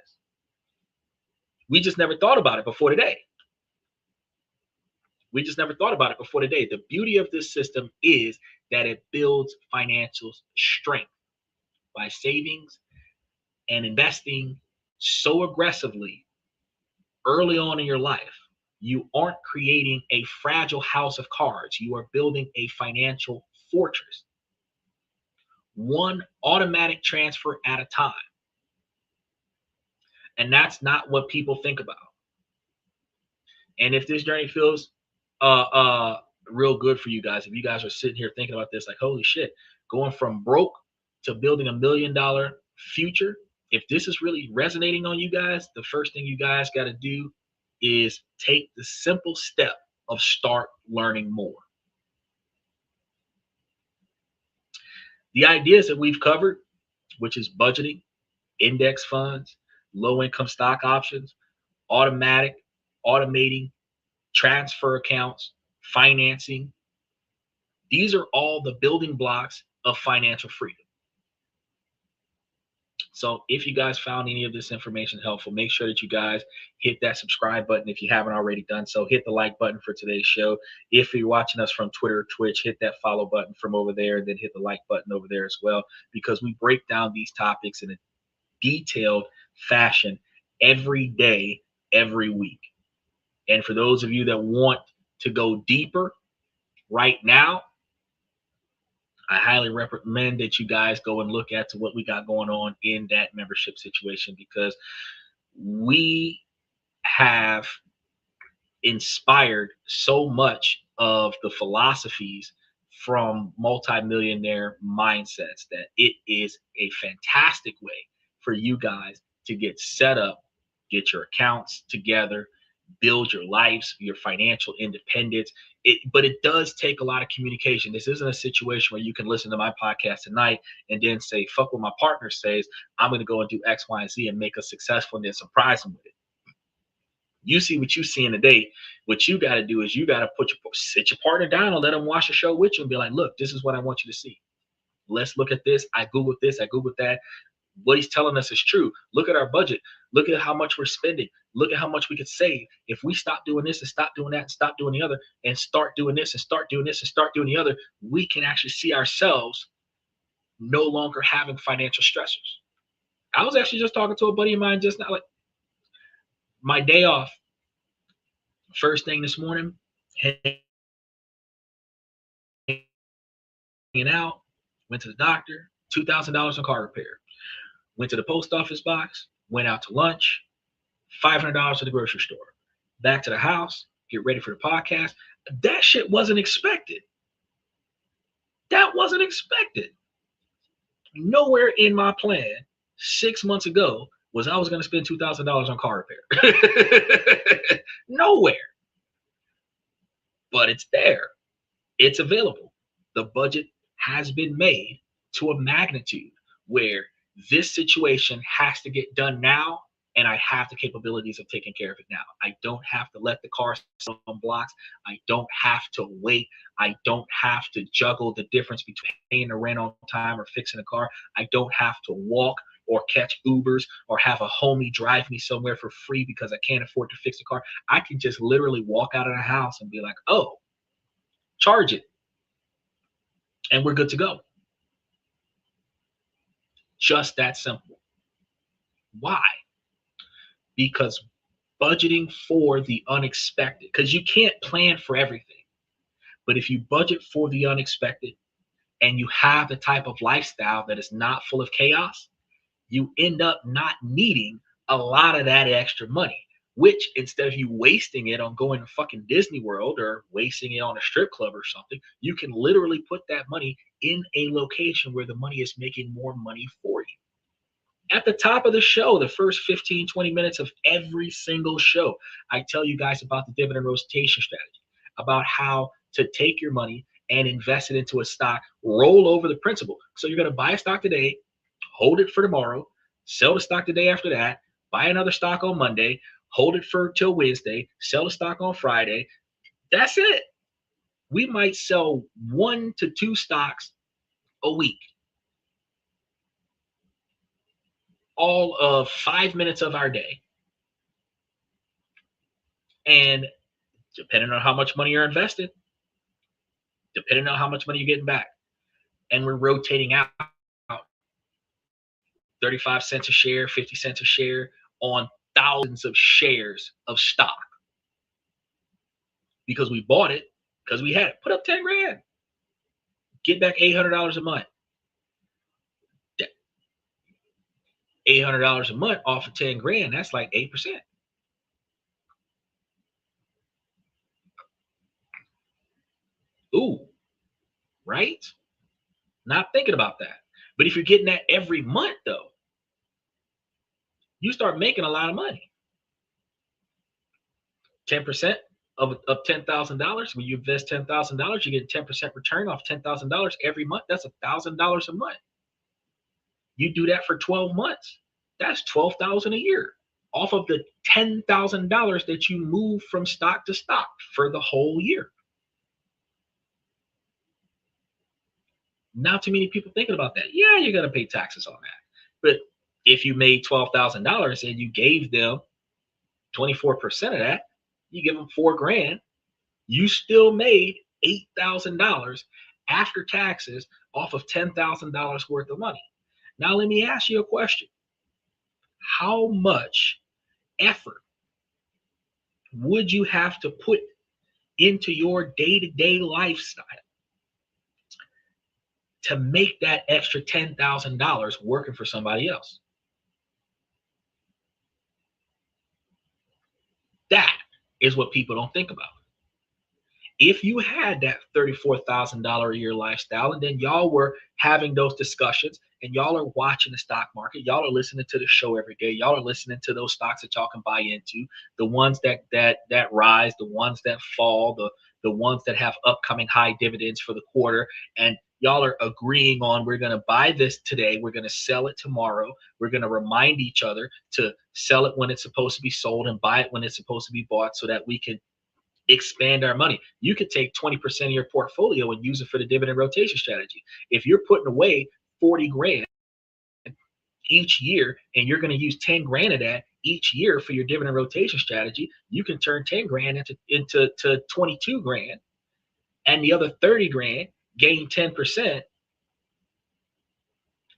We just never thought about it before today. The beauty of this system is that it builds financial strength by savings and investing so aggressively early on in your life. You aren't creating a fragile house of cards. You are building a financial fortress, one automatic transfer at a time. And that's not what people think about. And if this journey feels real good for you guys, if you guys are sitting here thinking about this, like, holy shit, going from broke to building $1 million future, if this is really resonating on you guys, the first thing you guys got to do is take the simple step of start learning more. The ideas that we've covered, which is budgeting, index funds, low income stock options, automating, transfer accounts, financing. These are all the building blocks of financial freedom. So if you guys found any of this information helpful, make sure that you guys hit that subscribe button. If you haven't already done so, hit the like button for today's show. If you're watching us from Twitter or Twitch, hit that follow button from over there, then hit the like button over there as well, because we break down these topics in a detailed fashion every day, every week. And for those of you that want to go deeper right now, I highly recommend that you guys go and look at what we got going on in that membership situation, because we have inspired so much of the philosophies from multimillionaire mindsets that it is a fantastic way for you guys to get set up, get your accounts together, build your lives, your financial independence. But it does take a lot of communication. This isn't a situation where you can listen to my podcast tonight and then say, fuck what my partner says, I'm going to go and do X, Y, and Z and make us successful and then surprise them with it. You see what you see in the day. What you got to do is you got to sit your partner down and let them watch the show with you and be like, look, this is what I want you to see. Let's look at this. I Googled this. I Googled that. What he's telling us is true. Look at our budget. Look at how much we're spending. Look at how much we could save if we stop doing this and stop doing that and stop doing the other and start doing this and start doing this and start doing the other. We can actually see ourselves no longer having financial stressors. I was actually just talking to a buddy of mine just now, like my day off. First thing this morning, hanging out, went to the doctor, $2,000 on car repair. Went to the post office box, went out to lunch, $500 to the grocery store. Back to the house, get ready for the podcast. That shit wasn't expected. That wasn't expected. Nowhere in my plan 6 months ago was I was going to spend $2,000 on car repair. Nowhere. But it's there. It's available. The budget has been made to a magnitude where this situation has to get done now, and I have the capabilities of taking care of it now. I don't have to let the car sit on blocks. I don't have to wait. I don't have to juggle the difference between paying the rent on time or fixing a car. I don't have to walk or catch Ubers or have a homie drive me somewhere for free because I can't afford to fix a car. I can just literally walk out of the house and be like, oh, charge it, and we're good to go. Just that simple. Why? Because budgeting for the unexpected, because you can't plan for everything. But if you budget for the unexpected and you have the type of lifestyle that is not full of chaos, you end up not needing a lot of that extra money, which instead of you wasting it on going to fucking Disney World or wasting it on a strip club or something, you can literally put that money in a location where the money is making more money for you. At the top of the show, the first 15, 20 minutes of every single show, I tell you guys about the dividend rotation strategy, about how to take your money and invest it into a stock, roll over the principal. So you're going to buy a stock today, hold it for tomorrow, sell the stock the day after that, buy another stock on Monday, hold it for till Wednesday, sell the stock on Friday. That's it. We might sell 1 to 2 stocks a week. All of 5 minutes of our day. And depending on how much money you're invested, depending on how much money you're getting back, and we're rotating out 35 cents a share, 50 cents a share on thousands of shares of stock because we bought it, because we had it. Put up 10 grand, get back $800 a month. $800 a month off of 10 grand, that's like 8%. Ooh, right? Not thinking about that. But if you're getting that every month, though, you start making a lot of money. 10% of $10,000. When you invest $10,000, you get 10% return off $10,000 every month. That's $1,000 a month. You do that for 12 months. That's $12,000 a year off of the $10,000 that you move from stock to stock for the whole year. Not too many people thinking about that. Yeah, you're gonna pay taxes on that. But if you made $12,000 and you gave them 24% of that, you give them $4 grand, you still made $8,000 after taxes off of $10,000 worth of money. Now let me ask you a question. How much effort would you have to put into your day-to-day lifestyle to make that extra $10,000 working for somebody else? That is what people don't think about. If you had that $34,000 a year lifestyle, and then y'all were having those discussions, and y'all are watching the stock market, y'all are listening to the show every day, y'all are listening to those stocks that y'all can buy into, the ones that rise, the ones that fall, the ones that have upcoming high dividends for the quarter, and y'all are agreeing on, we're going to buy this today, we're going to sell it tomorrow, we're going to remind each other to sell it when it's supposed to be sold and buy it when it's supposed to be bought so that we can expand our money. You could take 20% of your portfolio and use it for the dividend rotation strategy. If you're putting away 40 grand each year and you're going to use 10 grand of that each year for your dividend rotation strategy, you can turn 10 grand into 22 grand, and the other 30 grand gain 10%,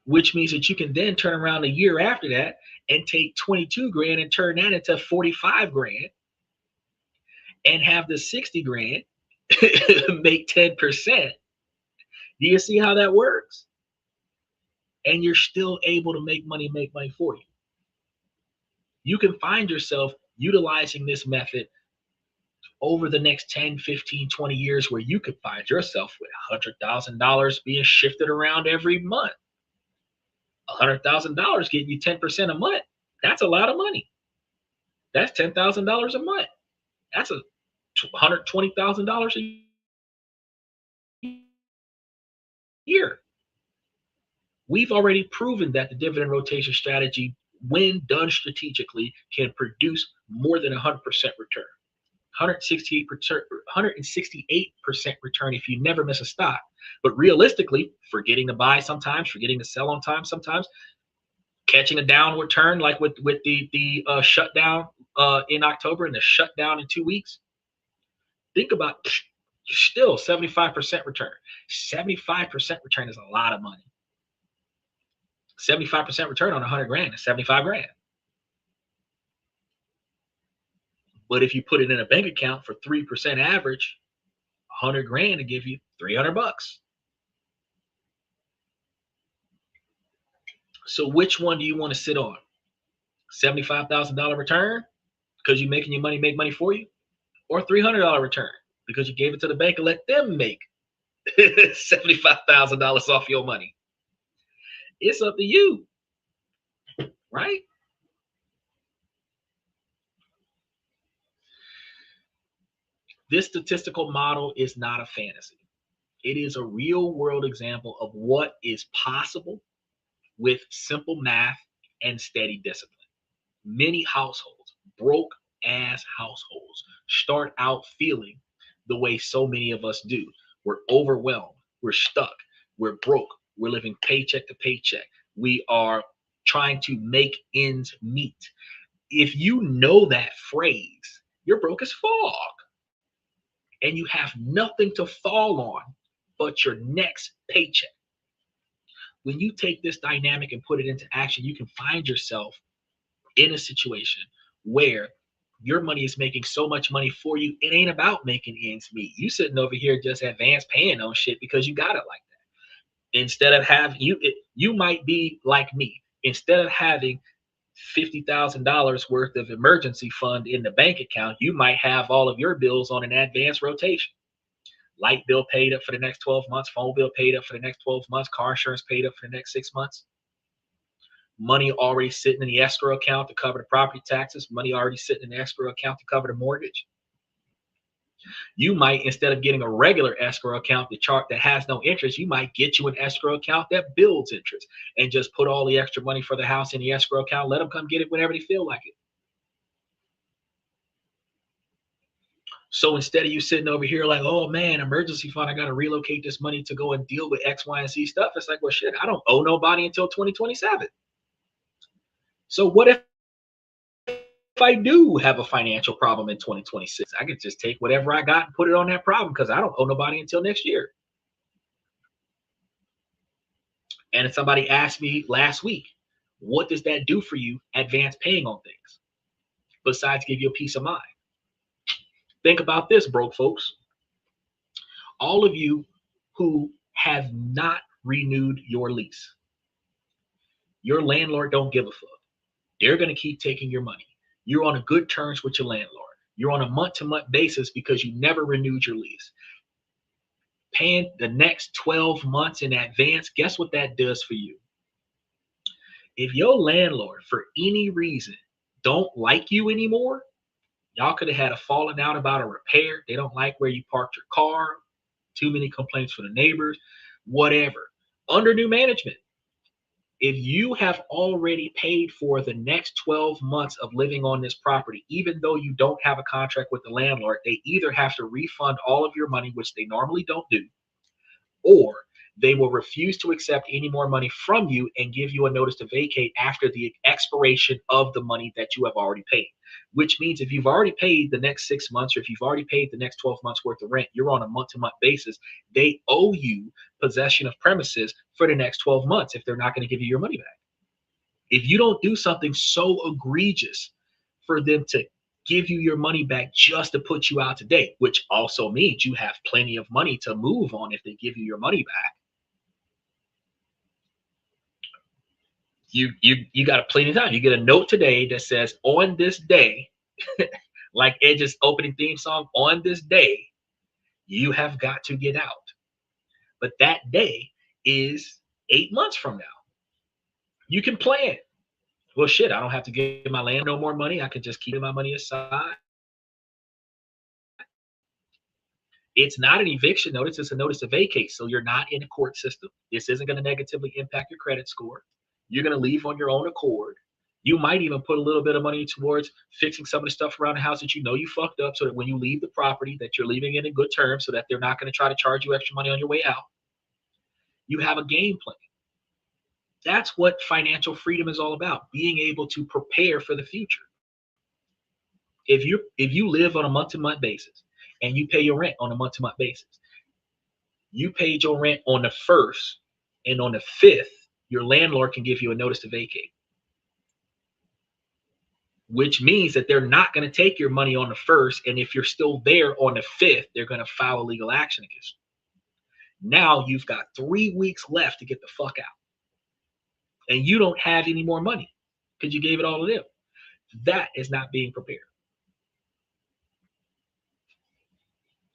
which means that you can then turn around a year after that and take 22 grand and turn that into 45 grand and have the 60 grand make 10%. Do you see how that works? And you're still able to make money for you. You can find yourself utilizing this method over the next 10, 15, 20 years where you could find yourself with $100,000 being shifted around every month. $100,000 getting you 10% a month. That's a lot of money. That's $10,000 a month. That's a $120,000 a year. We've already proven that the dividend rotation strategy, when done strategically, can produce more than 100% return. 168% return if you never miss a stock. But realistically, forgetting to buy sometimes, forgetting to sell on time sometimes, catching a downward turn like with the shutdown in October and the shutdown in 2 weeks. Think about still 75% return. 75% return is a lot of money. 75% return on 100 grand is 75 grand. But if you put it in a bank account for 3% average, 100 grand to give you 300 bucks. So which one do you want to sit on? $75,000 return because you're making your money make money for you, or $300 return because you gave it to the bank and let them make $75,000 off your money? It's up to you, right? This statistical model is not a fantasy. It is a real world example of what is possible with simple math and steady discipline. Many households, broke ass households, start out feeling the way so many of us do. We're overwhelmed, we're stuck, we're broke, we're living paycheck to paycheck. We are trying to make ends meet. If you know that phrase, you're broke as fuck. And you have nothing to fall on but your next paycheck. When you take this dynamic and put it into action, you can find yourself in a situation where your money is making so much money for you, it ain't about making ends meet. You sitting over here just advance paying on shit because you got it like that. Instead of having you might be like me. Instead of having $50,000 worth of emergency fund in the bank account, you might have all of your bills on an advance rotation. Light bill paid up for the next 12 months, phone bill paid up for the next 12 months, car insurance paid up for the next 6 months. Money already sitting in the escrow account to cover the property taxes, money already sitting in the escrow account to cover the mortgage. You might, instead of getting a regular escrow account that has no interest, you might get you an escrow account that builds interest and just put all the extra money for the house in the escrow account. Let them come get it whenever they feel like it. So instead of you sitting over here like, oh man, emergency fund, I got to relocate this money to go and deal with X, Y, and Z stuff. It's like, well, shit, I don't owe nobody until 2027. So what if I do have a financial problem in 2026? I could just take whatever I got and put it on that problem because I don't owe nobody until next year. And somebody asked me last week, what does that do for you, advance paying on things, besides give you a peace of mind? Think about this, broke folks. All of you who have not renewed your lease, your landlord don't give a fuck. They're going to keep taking your money. You're on a good terms with your landlord. You're on a month-to-month basis because you never renewed your lease. Paying the next 12 months in advance, guess what that does for you? If your landlord, for any reason, don't like you anymore, y'all could have had a falling out about a repair. They don't like where you parked your car. Too many complaints from the neighbors, whatever. Under new management, if you have already paid for the next 12 months of living on this property, even though you don't have a contract with the landlord, they either have to refund all of your money, which they normally don't do, or they will refuse to accept any more money from you and give you a notice to vacate after the expiration of the money that you have already paid. Which means if you've already paid the next 6 months, or if you've already paid the next 12 months worth of rent, you're on a month-to-month basis. They owe you possession of premises for the next 12 months if they're not going to give you your money back. If you don't do something so egregious for them to give you your money back just to put you out to date, which also means you have plenty of money to move on if they give you your money back. You got plenty of time. You get a note today that says, on this day, like Edge's opening theme song, on this day, you have got to get out. But that day is 8 months from now. You can plan. Well, shit, I don't have to give my land no more money. I can just keep my money aside. It's not an eviction notice. It's a notice to vacate. So you're not in a court system. This isn't going to negatively impact your credit score. You're going to leave on your own accord. You might even put a little bit of money towards fixing some of the stuff around the house that you know you fucked up, so that when you leave the property that you're leaving it in good terms, so that they're not going to try to charge you extra money on your way out. You have a game plan. That's what financial freedom is all about, being able to prepare for the future. If you live on a month-to-month basis and you pay your rent on a month-to-month basis, you paid your rent on the first, and on the fifth, your landlord can give you a notice to vacate, which means that they're not going to take your money on the first, and if you're still there on the fifth, they're going to file a legal action against you. Now you've got 3 weeks left to get the fuck out, and you don't have any more money because you gave it all to them. That is not being prepared.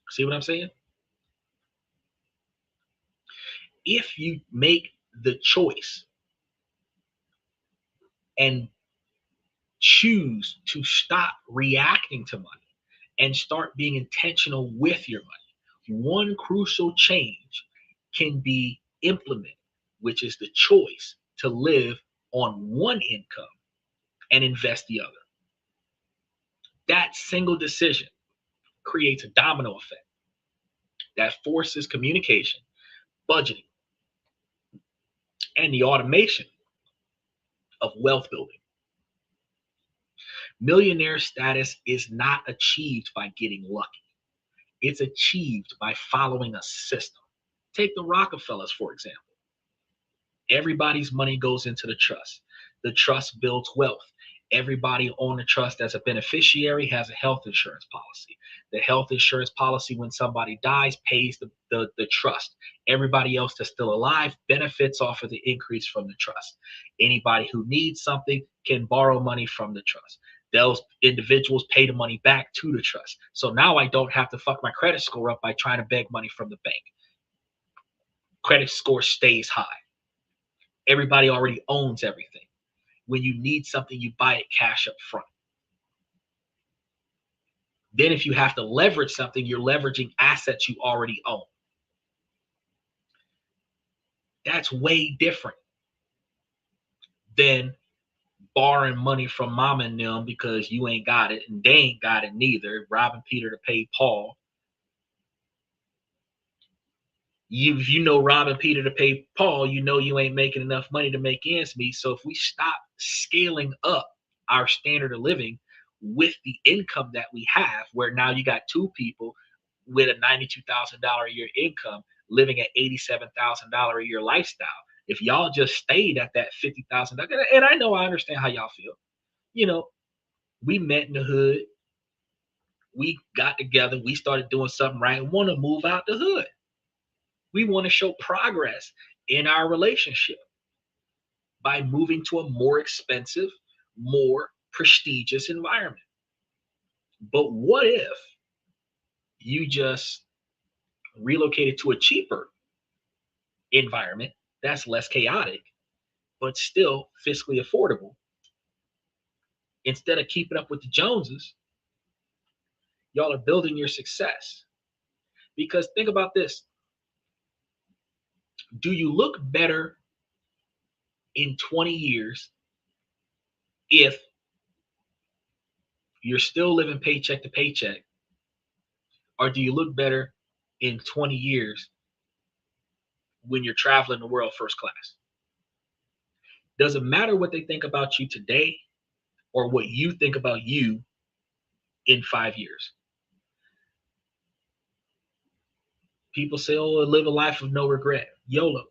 See what I'm saying? If you make the choice and choose to stop reacting to money and start being intentional with your money, one crucial change can be implemented, which is the choice to live on one income and invest the other. That single decision creates a domino effect that forces communication, budgeting, and the automation of wealth building. Millionaire status is not achieved by getting lucky. It's achieved by following a system. Take the Rockefellers, for example. Everybody's money goes into the trust. The trust builds wealth. Everybody on the trust as a beneficiary has a health insurance policy. The health insurance policy, when somebody dies, pays the trust. Everybody else that's still alive benefits off of the increase from the trust. Anybody who needs something can borrow money from the trust. Those individuals pay the money back to the trust. So now I don't have to fuck my credit score up by trying to beg money from the bank. Credit score stays high. Everybody already owns everything. When you need something, you buy it cash up front. Then if you have to leverage something, you're leveraging assets you already own. That's way different than borrowing money from mama and them because you ain't got it and they ain't got it neither. Robbing Peter to pay Paul. You know robbing Peter to pay Paul, you know you ain't making enough money to make ends meet. So if we stop scaling up our standard of living with the income that we have, where now you got two people with a $92,000 a year income living at $87,000 a year lifestyle. If y'all just stayed at that $50,000, and I know I understand how y'all feel. You know, we met in the hood, we got together, we started doing something right, and want to move out the hood. We want to show progress in our relationship by moving to a more expensive, more prestigious environment. But what if you just relocated to a cheaper environment that's less chaotic, but still fiscally affordable? Instead of keeping up with the Joneses, y'all are building your success. Because think about this. Do you look better in 20 years if you're still living paycheck to paycheck? Or do you look better in 20 years when you're traveling the world first class? Doesn't matter what they think about you today or what you think about you in 5 years. People say, oh, live a life of no regret, YOLO.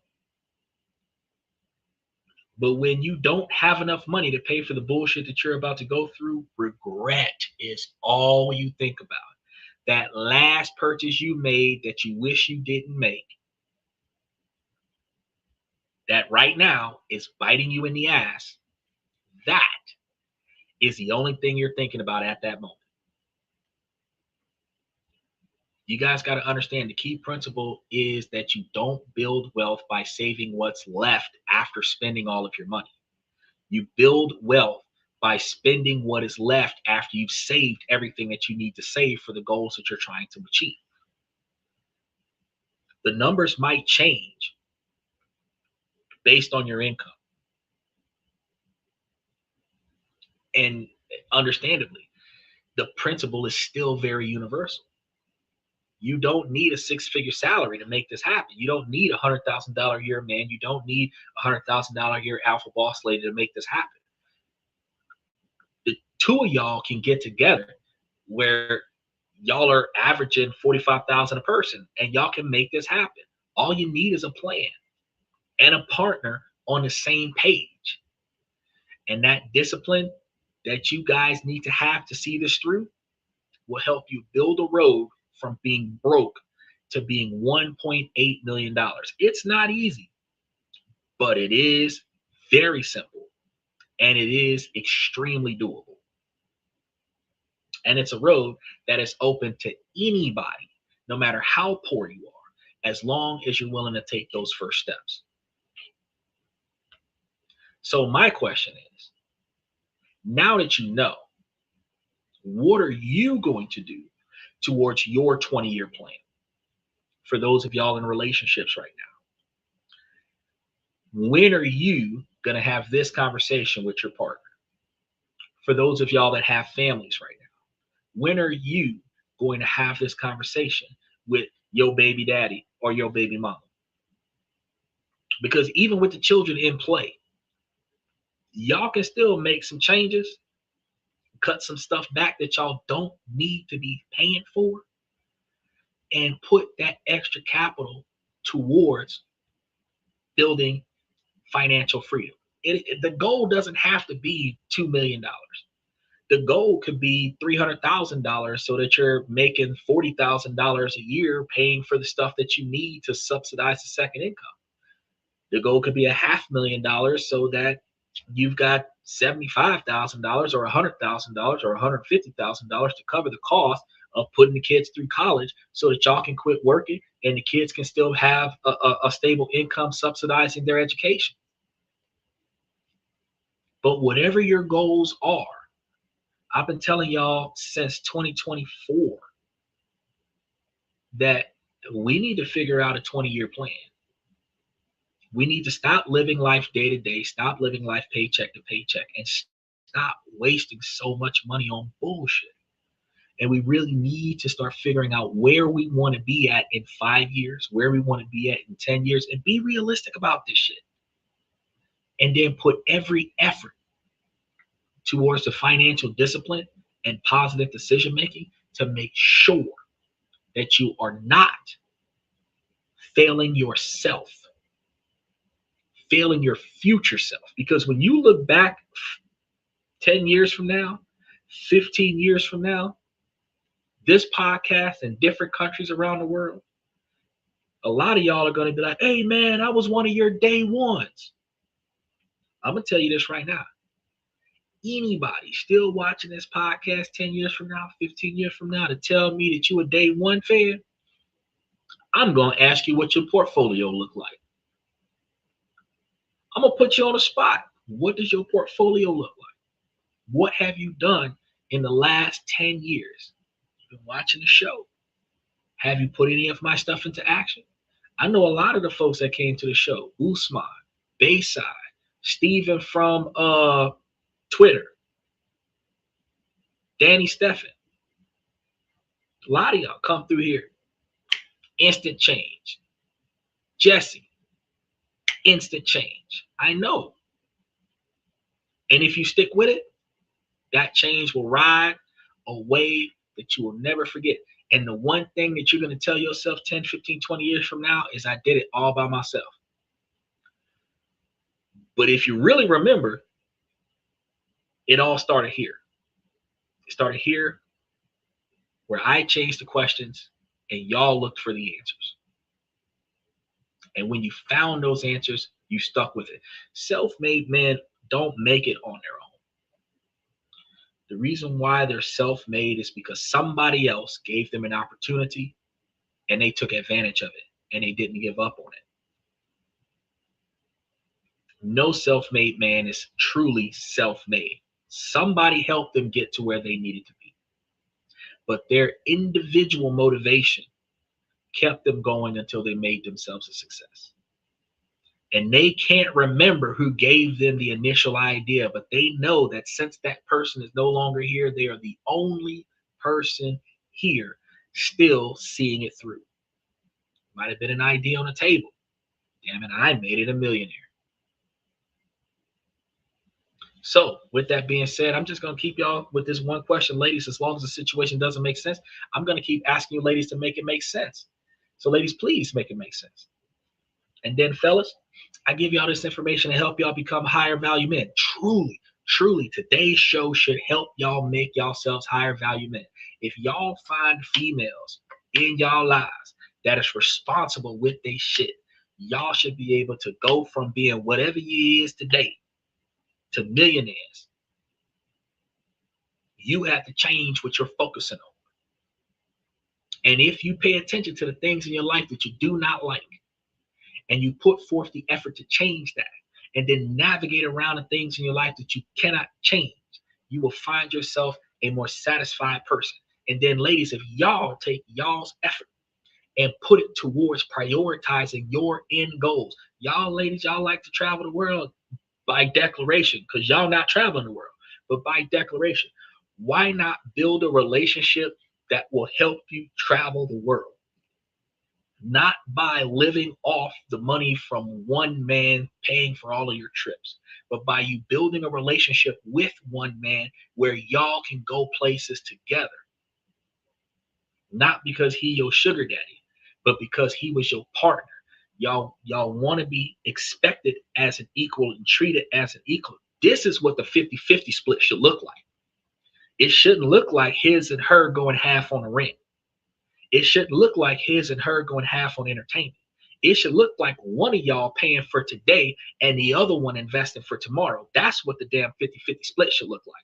But when you don't have enough money to pay for the bullshit that you're about to go through, regret is all you think about. That last purchase you made that you wish you didn't make, that right now is biting you in the ass, that is the only thing you're thinking about at that moment. You guys got to understand the key principle is that you don't build wealth by saving what's left after spending all of your money. You build wealth by spending what is left after you've saved everything that you need to save for the goals that you're trying to achieve. The numbers might change based on your income. And understandably, the principle is still very universal. You don't need a six-figure salary to make this happen. You don't need $100,000 a year man. You don't need $100,000 a year alpha boss lady to make this happen. The two of y'all can get together where y'all are averaging 45,000 a person, and y'all can make this happen. All you need is a plan and a partner on the same page. And that discipline that you guys need to have to see this through will help you build a road from being broke to being $1.8 million. It's not easy, but it is very simple and it is extremely doable. And it's a road that is open to anybody, no matter how poor you are, as long as you're willing to take those first steps. So my question is, now that you know, what are you going to do towards your 20-year plan? For those of y'all in relationships right now, when are you going to have this conversation with your partner? For those of y'all that have families right now, when are you going to have this conversation with your baby daddy or your baby mama? Because even with the children in play, y'all can still make some changes, cut some stuff back that y'all don't need to be paying for, and put that extra capital towards building financial freedom. The goal doesn't have to be $2 million. The goal could be $300,000 so that you're making $40,000 a year paying for the stuff that you need to subsidize the second income. The goal could be $500,000 so that you've got $75,000 or $100,000 or $150,000 to cover the cost of putting the kids through college so that y'all can quit working and the kids can still have a stable income subsidizing their education. But whatever your goals are, I've been telling y'all since 2024 that we need to figure out a 20-year plan. We need to stop living life day to day, stop living life paycheck to paycheck, and stop wasting so much money on bullshit. And we really need to start figuring out where we want to be at in 5 years, where we want to be at in 10 years, and be realistic about this shit. And then put every effort towards the financial discipline and positive decision making to make sure that you are not failing yourself, failing your future self. Because when you look back 10 years from now, 15 years from now, this podcast in different countries around the world, a lot of y'all are going to be like, hey man, I was one of your day ones. I'm going to tell you this right now. Anybody still watching this podcast 10 years from now, 15 years from now to tell me that you a day one fan, I'm going to ask you what your portfolio look like. I'm going to put you on the spot. What does your portfolio look like? What have you done in the last 10 years? You've been watching the show. Have you put any of my stuff into action? I know a lot of the folks that came to the show, Usman, Bayside, Steven from Twitter, Danny Steffen. A lot of y'all come through here. Instant change. Jesse, instant change. I know. And if you stick with it, that change will ride a wave that you will never forget. And the one thing that you're going to tell yourself 10, 15, 20 years from now is I did it all by myself. But if you really remember, it all started here. It started here where I changed the questions and y'all looked for the answers. And when you found those answers, you stuck with it. Self-made men don't make it on their own. The reason why they're self-made is because somebody else gave them an opportunity and they took advantage of it and they didn't give up on it. No self-made man is truly self-made. Somebody helped them get to where they needed to be. But their individual motivation kept them going until they made themselves a success. And they can't remember who gave them the initial idea, but they know that since that person is no longer here, they are the only person here still seeing it through. Might have been an idea on the table. Damn it, I made it a millionaire. So, with that being said, I'm just going to keep y'all with this one question, ladies. As long as the situation doesn't make sense, I'm going to keep asking you, ladies, to make it make sense. So, ladies, please make it make sense. And then, fellas, I give y'all this information to help y'all become higher value men. Truly, today's show should help y'all make yourselves higher value men. If y'all find females in y'all lives that is responsible with their shit, y'all should be able to go from being whatever you is today to millionaires. You have to change what you're focusing on. And if you pay attention to the things in your life that you do not like, and you put forth the effort to change that, and then navigate around the things in your life that you cannot change, you will find yourself a more satisfied person. And then, ladies, if y'all take y'all's effort and put it towards prioritizing your end goals, y'all ladies, y'all like to travel the world by declaration, because y'all not traveling the world, but by declaration. Why not build a relationship that will help you travel the world? Not by living off the money from one man paying for all of your trips, but by you building a relationship with one man where y'all can go places together. Not because he your sugar daddy, but because he was your partner. Y'all want to be expected as an equal and treated as an equal. This is what the 50-50 split should look like. It shouldn't look like his and her going half on the rent. It shouldn't look like his and her going half on entertainment. It should look like one of y'all paying for today and the other one investing for tomorrow. That's what the damn 50-50 split should look like.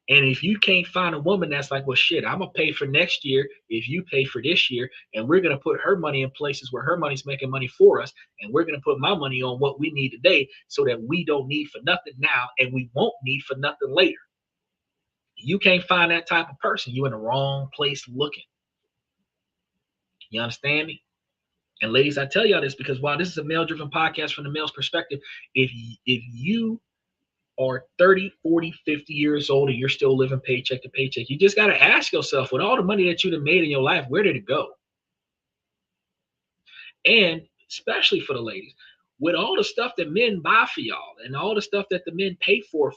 And if you can't find a woman that's like, well, shit, I'm going to pay for next year if you pay for this year, and we're going to put her money in places where her money's making money for us, and we're going to put my money on what we need today so that we don't need for nothing now and we won't need for nothing later. You can't find that type of person. You're in the wrong place looking. You understand me? And ladies, I tell y'all this because while this is a male-driven podcast from the male's perspective, if you are 30, 40, 50 years old and you're still living paycheck to paycheck, you just got to ask yourself, with all the money that you've made in your life, where did it go? And especially for the ladies, with all the stuff that men buy for y'all and all the stuff that the men pay for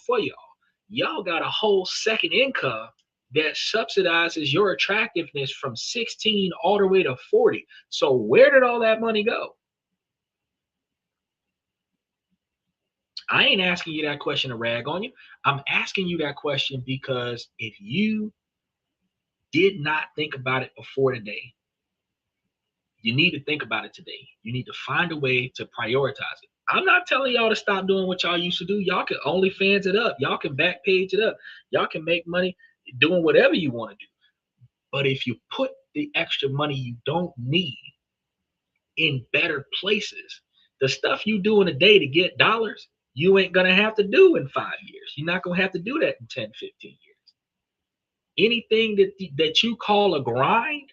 y'all got a whole second income that subsidizes your attractiveness from 16 all the way to 40. So where did all that money go? I ain't asking you that question to rag on you. I'm asking you that question because if you did not think about it before today, you need to think about it today. You need to find a way to prioritize it. I'm not telling y'all to stop doing what y'all used to do. Y'all can OnlyFans it up. Y'all can Backpage it up. Y'all can make money doing whatever you want to do. But if you put the extra money you don't need in better places, the stuff you do in a day to get dollars, you ain't going to have to do in 5 years. You're not going to have to do that in 10, 15 years. Anything that you call a grind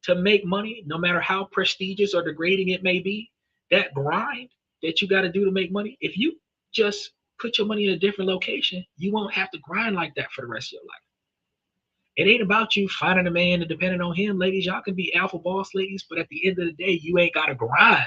to make money, no matter how prestigious or degrading it may be, that grind that you got to do to make money, if you just put your money in a different location, you won't have to grind like that for the rest of your life. It ain't about you finding a man and depending on him. Ladies, y'all can be alpha boss ladies, but at the end of the day, you ain't got to grind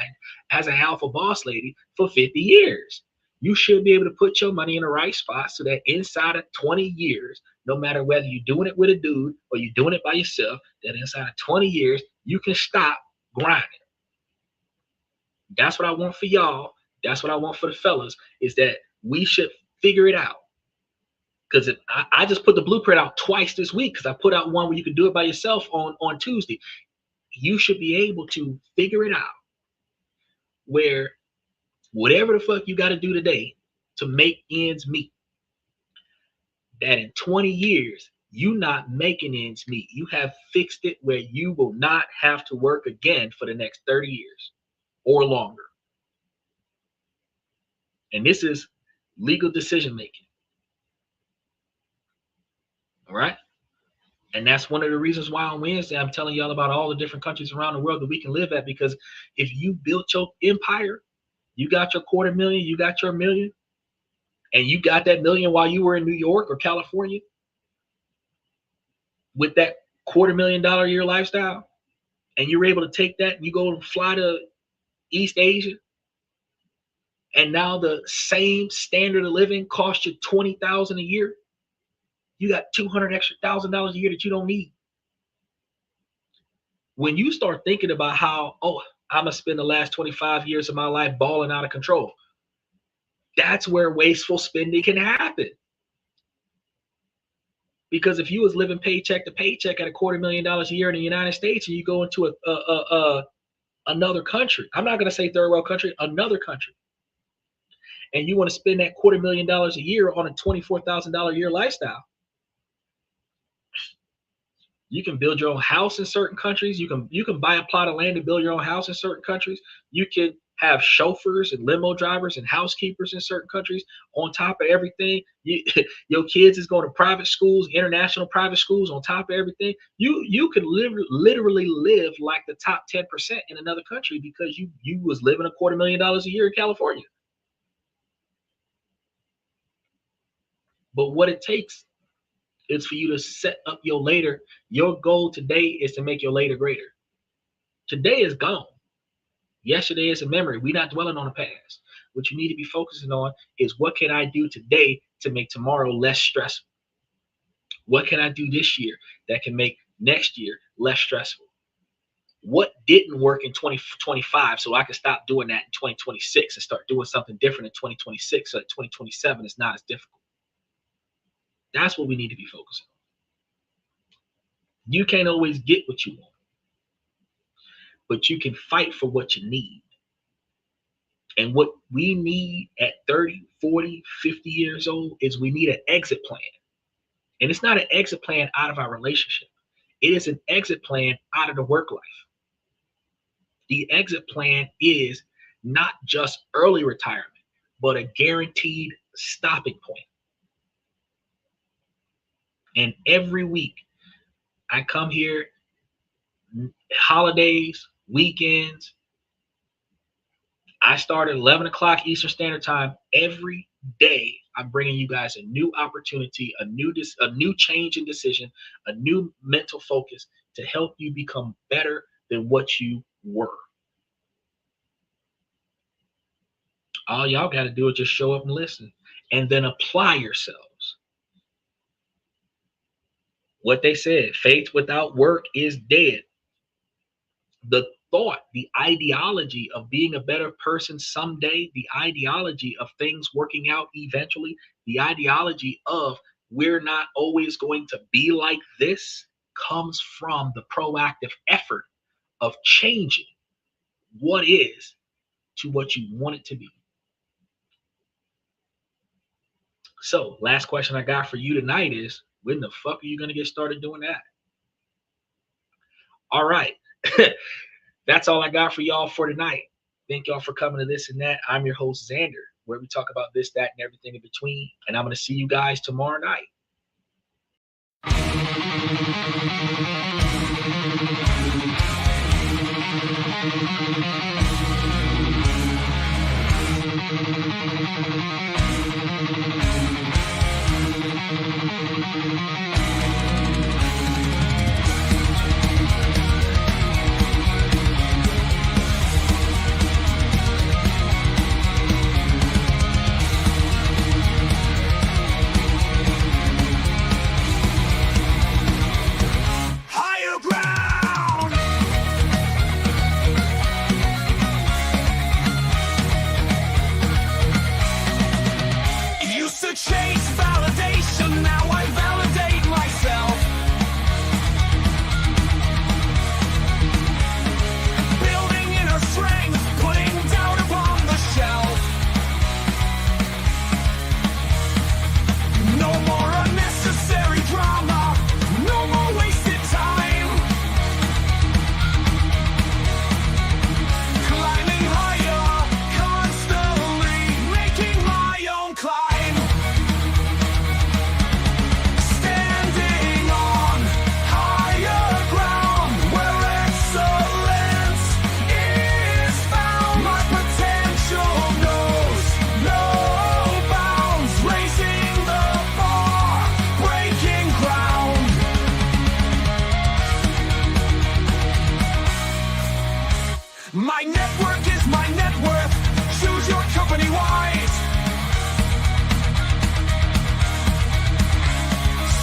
as an alpha boss lady for 50 years. You should be able to put your money in the right spot so that inside of 20 years, no matter whether you're doing it with a dude or you're doing it by yourself, that inside of 20 years, you can stop grinding. That's what I want for y'all. That's what I want for the fellas, is that we should figure it out. Because I just put the blueprint out twice this week, because I put out one where you can do it by yourself on Tuesday. You should be able to figure it out where whatever the fuck you got to do today to make ends meet, that in 20 years, you not making ends meet. You have fixed it where you will not have to work again for the next 30 years or longer. And this is legal decision making. All right. And that's one of the reasons why on Wednesday, I'm telling y'all about all the different countries around the world that we can live at, because if you built your empire, you got your $250,000, you got your $1 million, and you got that $1 million while you were in New York or California, with that $250,000 a year lifestyle, and you're able to take that and you go and fly to East Asia, and now the same standard of living costs you $20,000 a year. You got $200,000 extra a year that you don't need. When you start thinking about how, oh, I'm gonna spend the last 25 years of my life balling out of control, that's where wasteful spending can happen. Because if you was living paycheck to paycheck at $250,000 a year in the United States, and you go into another country, I'm not gonna say third world country, another country, and you want to spend that $250,000 a year on a $24,000 a year lifestyle, you can build your own house in certain countries. You can buy a plot of land and build your own house in certain countries. You can have chauffeurs and limo drivers and housekeepers in certain countries. On top of everything, your kids is going to private schools, international private schools. On top of everything, you could literally live like the top 10% in another country because you was living $250,000 a year in California. But what it takes is for you to set up your later. Your goal today is to make your later greater. Today is gone. Yesterday is a memory. We're not dwelling on the past. What you need to be focusing on is, what can I do today to make tomorrow less stressful? What can I do this year that can make next year less stressful? What didn't work in 2025 so I can stop doing that in 2026 and start doing something different in 2026 so that 2027 is not as difficult? That's what we need to be focusing on. You can't always get what you want, but you can fight for what you need. And what we need at 30, 40, 50 years old is we need an exit plan. And it's not an exit plan out of our relationship. It is an exit plan out of the work life. The exit plan is not just early retirement, but a guaranteed stopping point. And every week I come here, holidays, weekends, I start at 11 o'clock Eastern Standard Time. Every day I'm bringing you guys a new opportunity, a new change in decision, a new mental focus to help you become better than what you were. All y'all got to do is just show up and listen, and then apply yourselves. What they said, faith without work is dead. The thought, the ideology of being a better person someday, the ideology of things working out eventually, the ideology of we're not always going to be like this, comes from the proactive effort of changing what is to what you want it to be. So, last question I got for you tonight is, when the fuck are you going to get started doing that? All right. That's all I got for y'all for tonight. Thank y'all for coming to This and That. I'm your host, Xander, where we talk about this, that, and everything in between. And I'm going to see you guys tomorrow night. Higher ground. Used to chase validation, now I validate myself.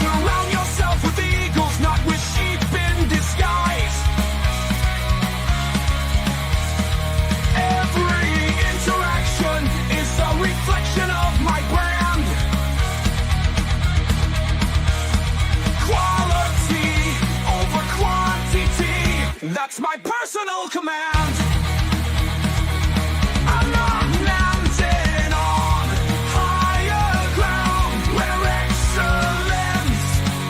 Surround yourself with eagles, not with sheep in disguise. Every interaction is a reflection of my brand. Quality over quantity, that's my personal command. I'm not landing on higher ground where excellence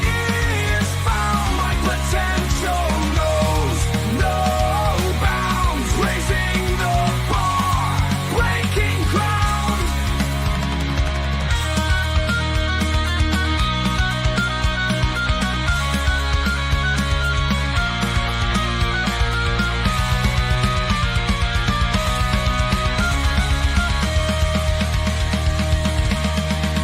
is found. My potential knows no bounds, raising the bar, breaking ground.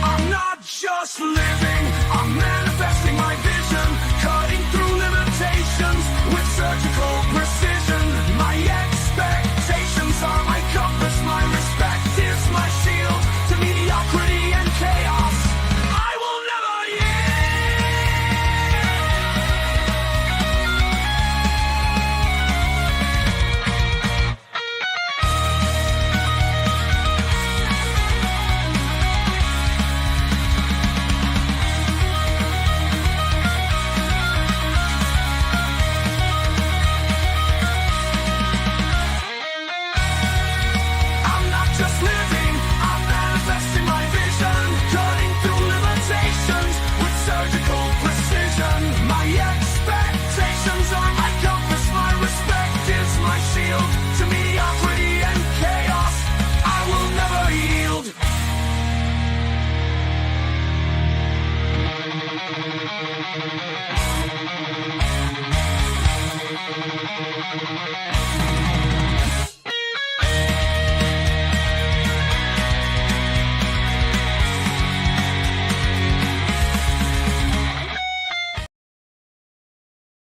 I'm not just living, I'm manifesting my vision, cutting through limitations with surgical precision. My expectations are my compass, my respect is my shield to mediocrity and chaos. I will never I'm not just living, I'm manifesting my vision, cutting through limitations with surgical precision. My expectations are my compass, my respect is my shield to mediocrity and chaos. I will never yield.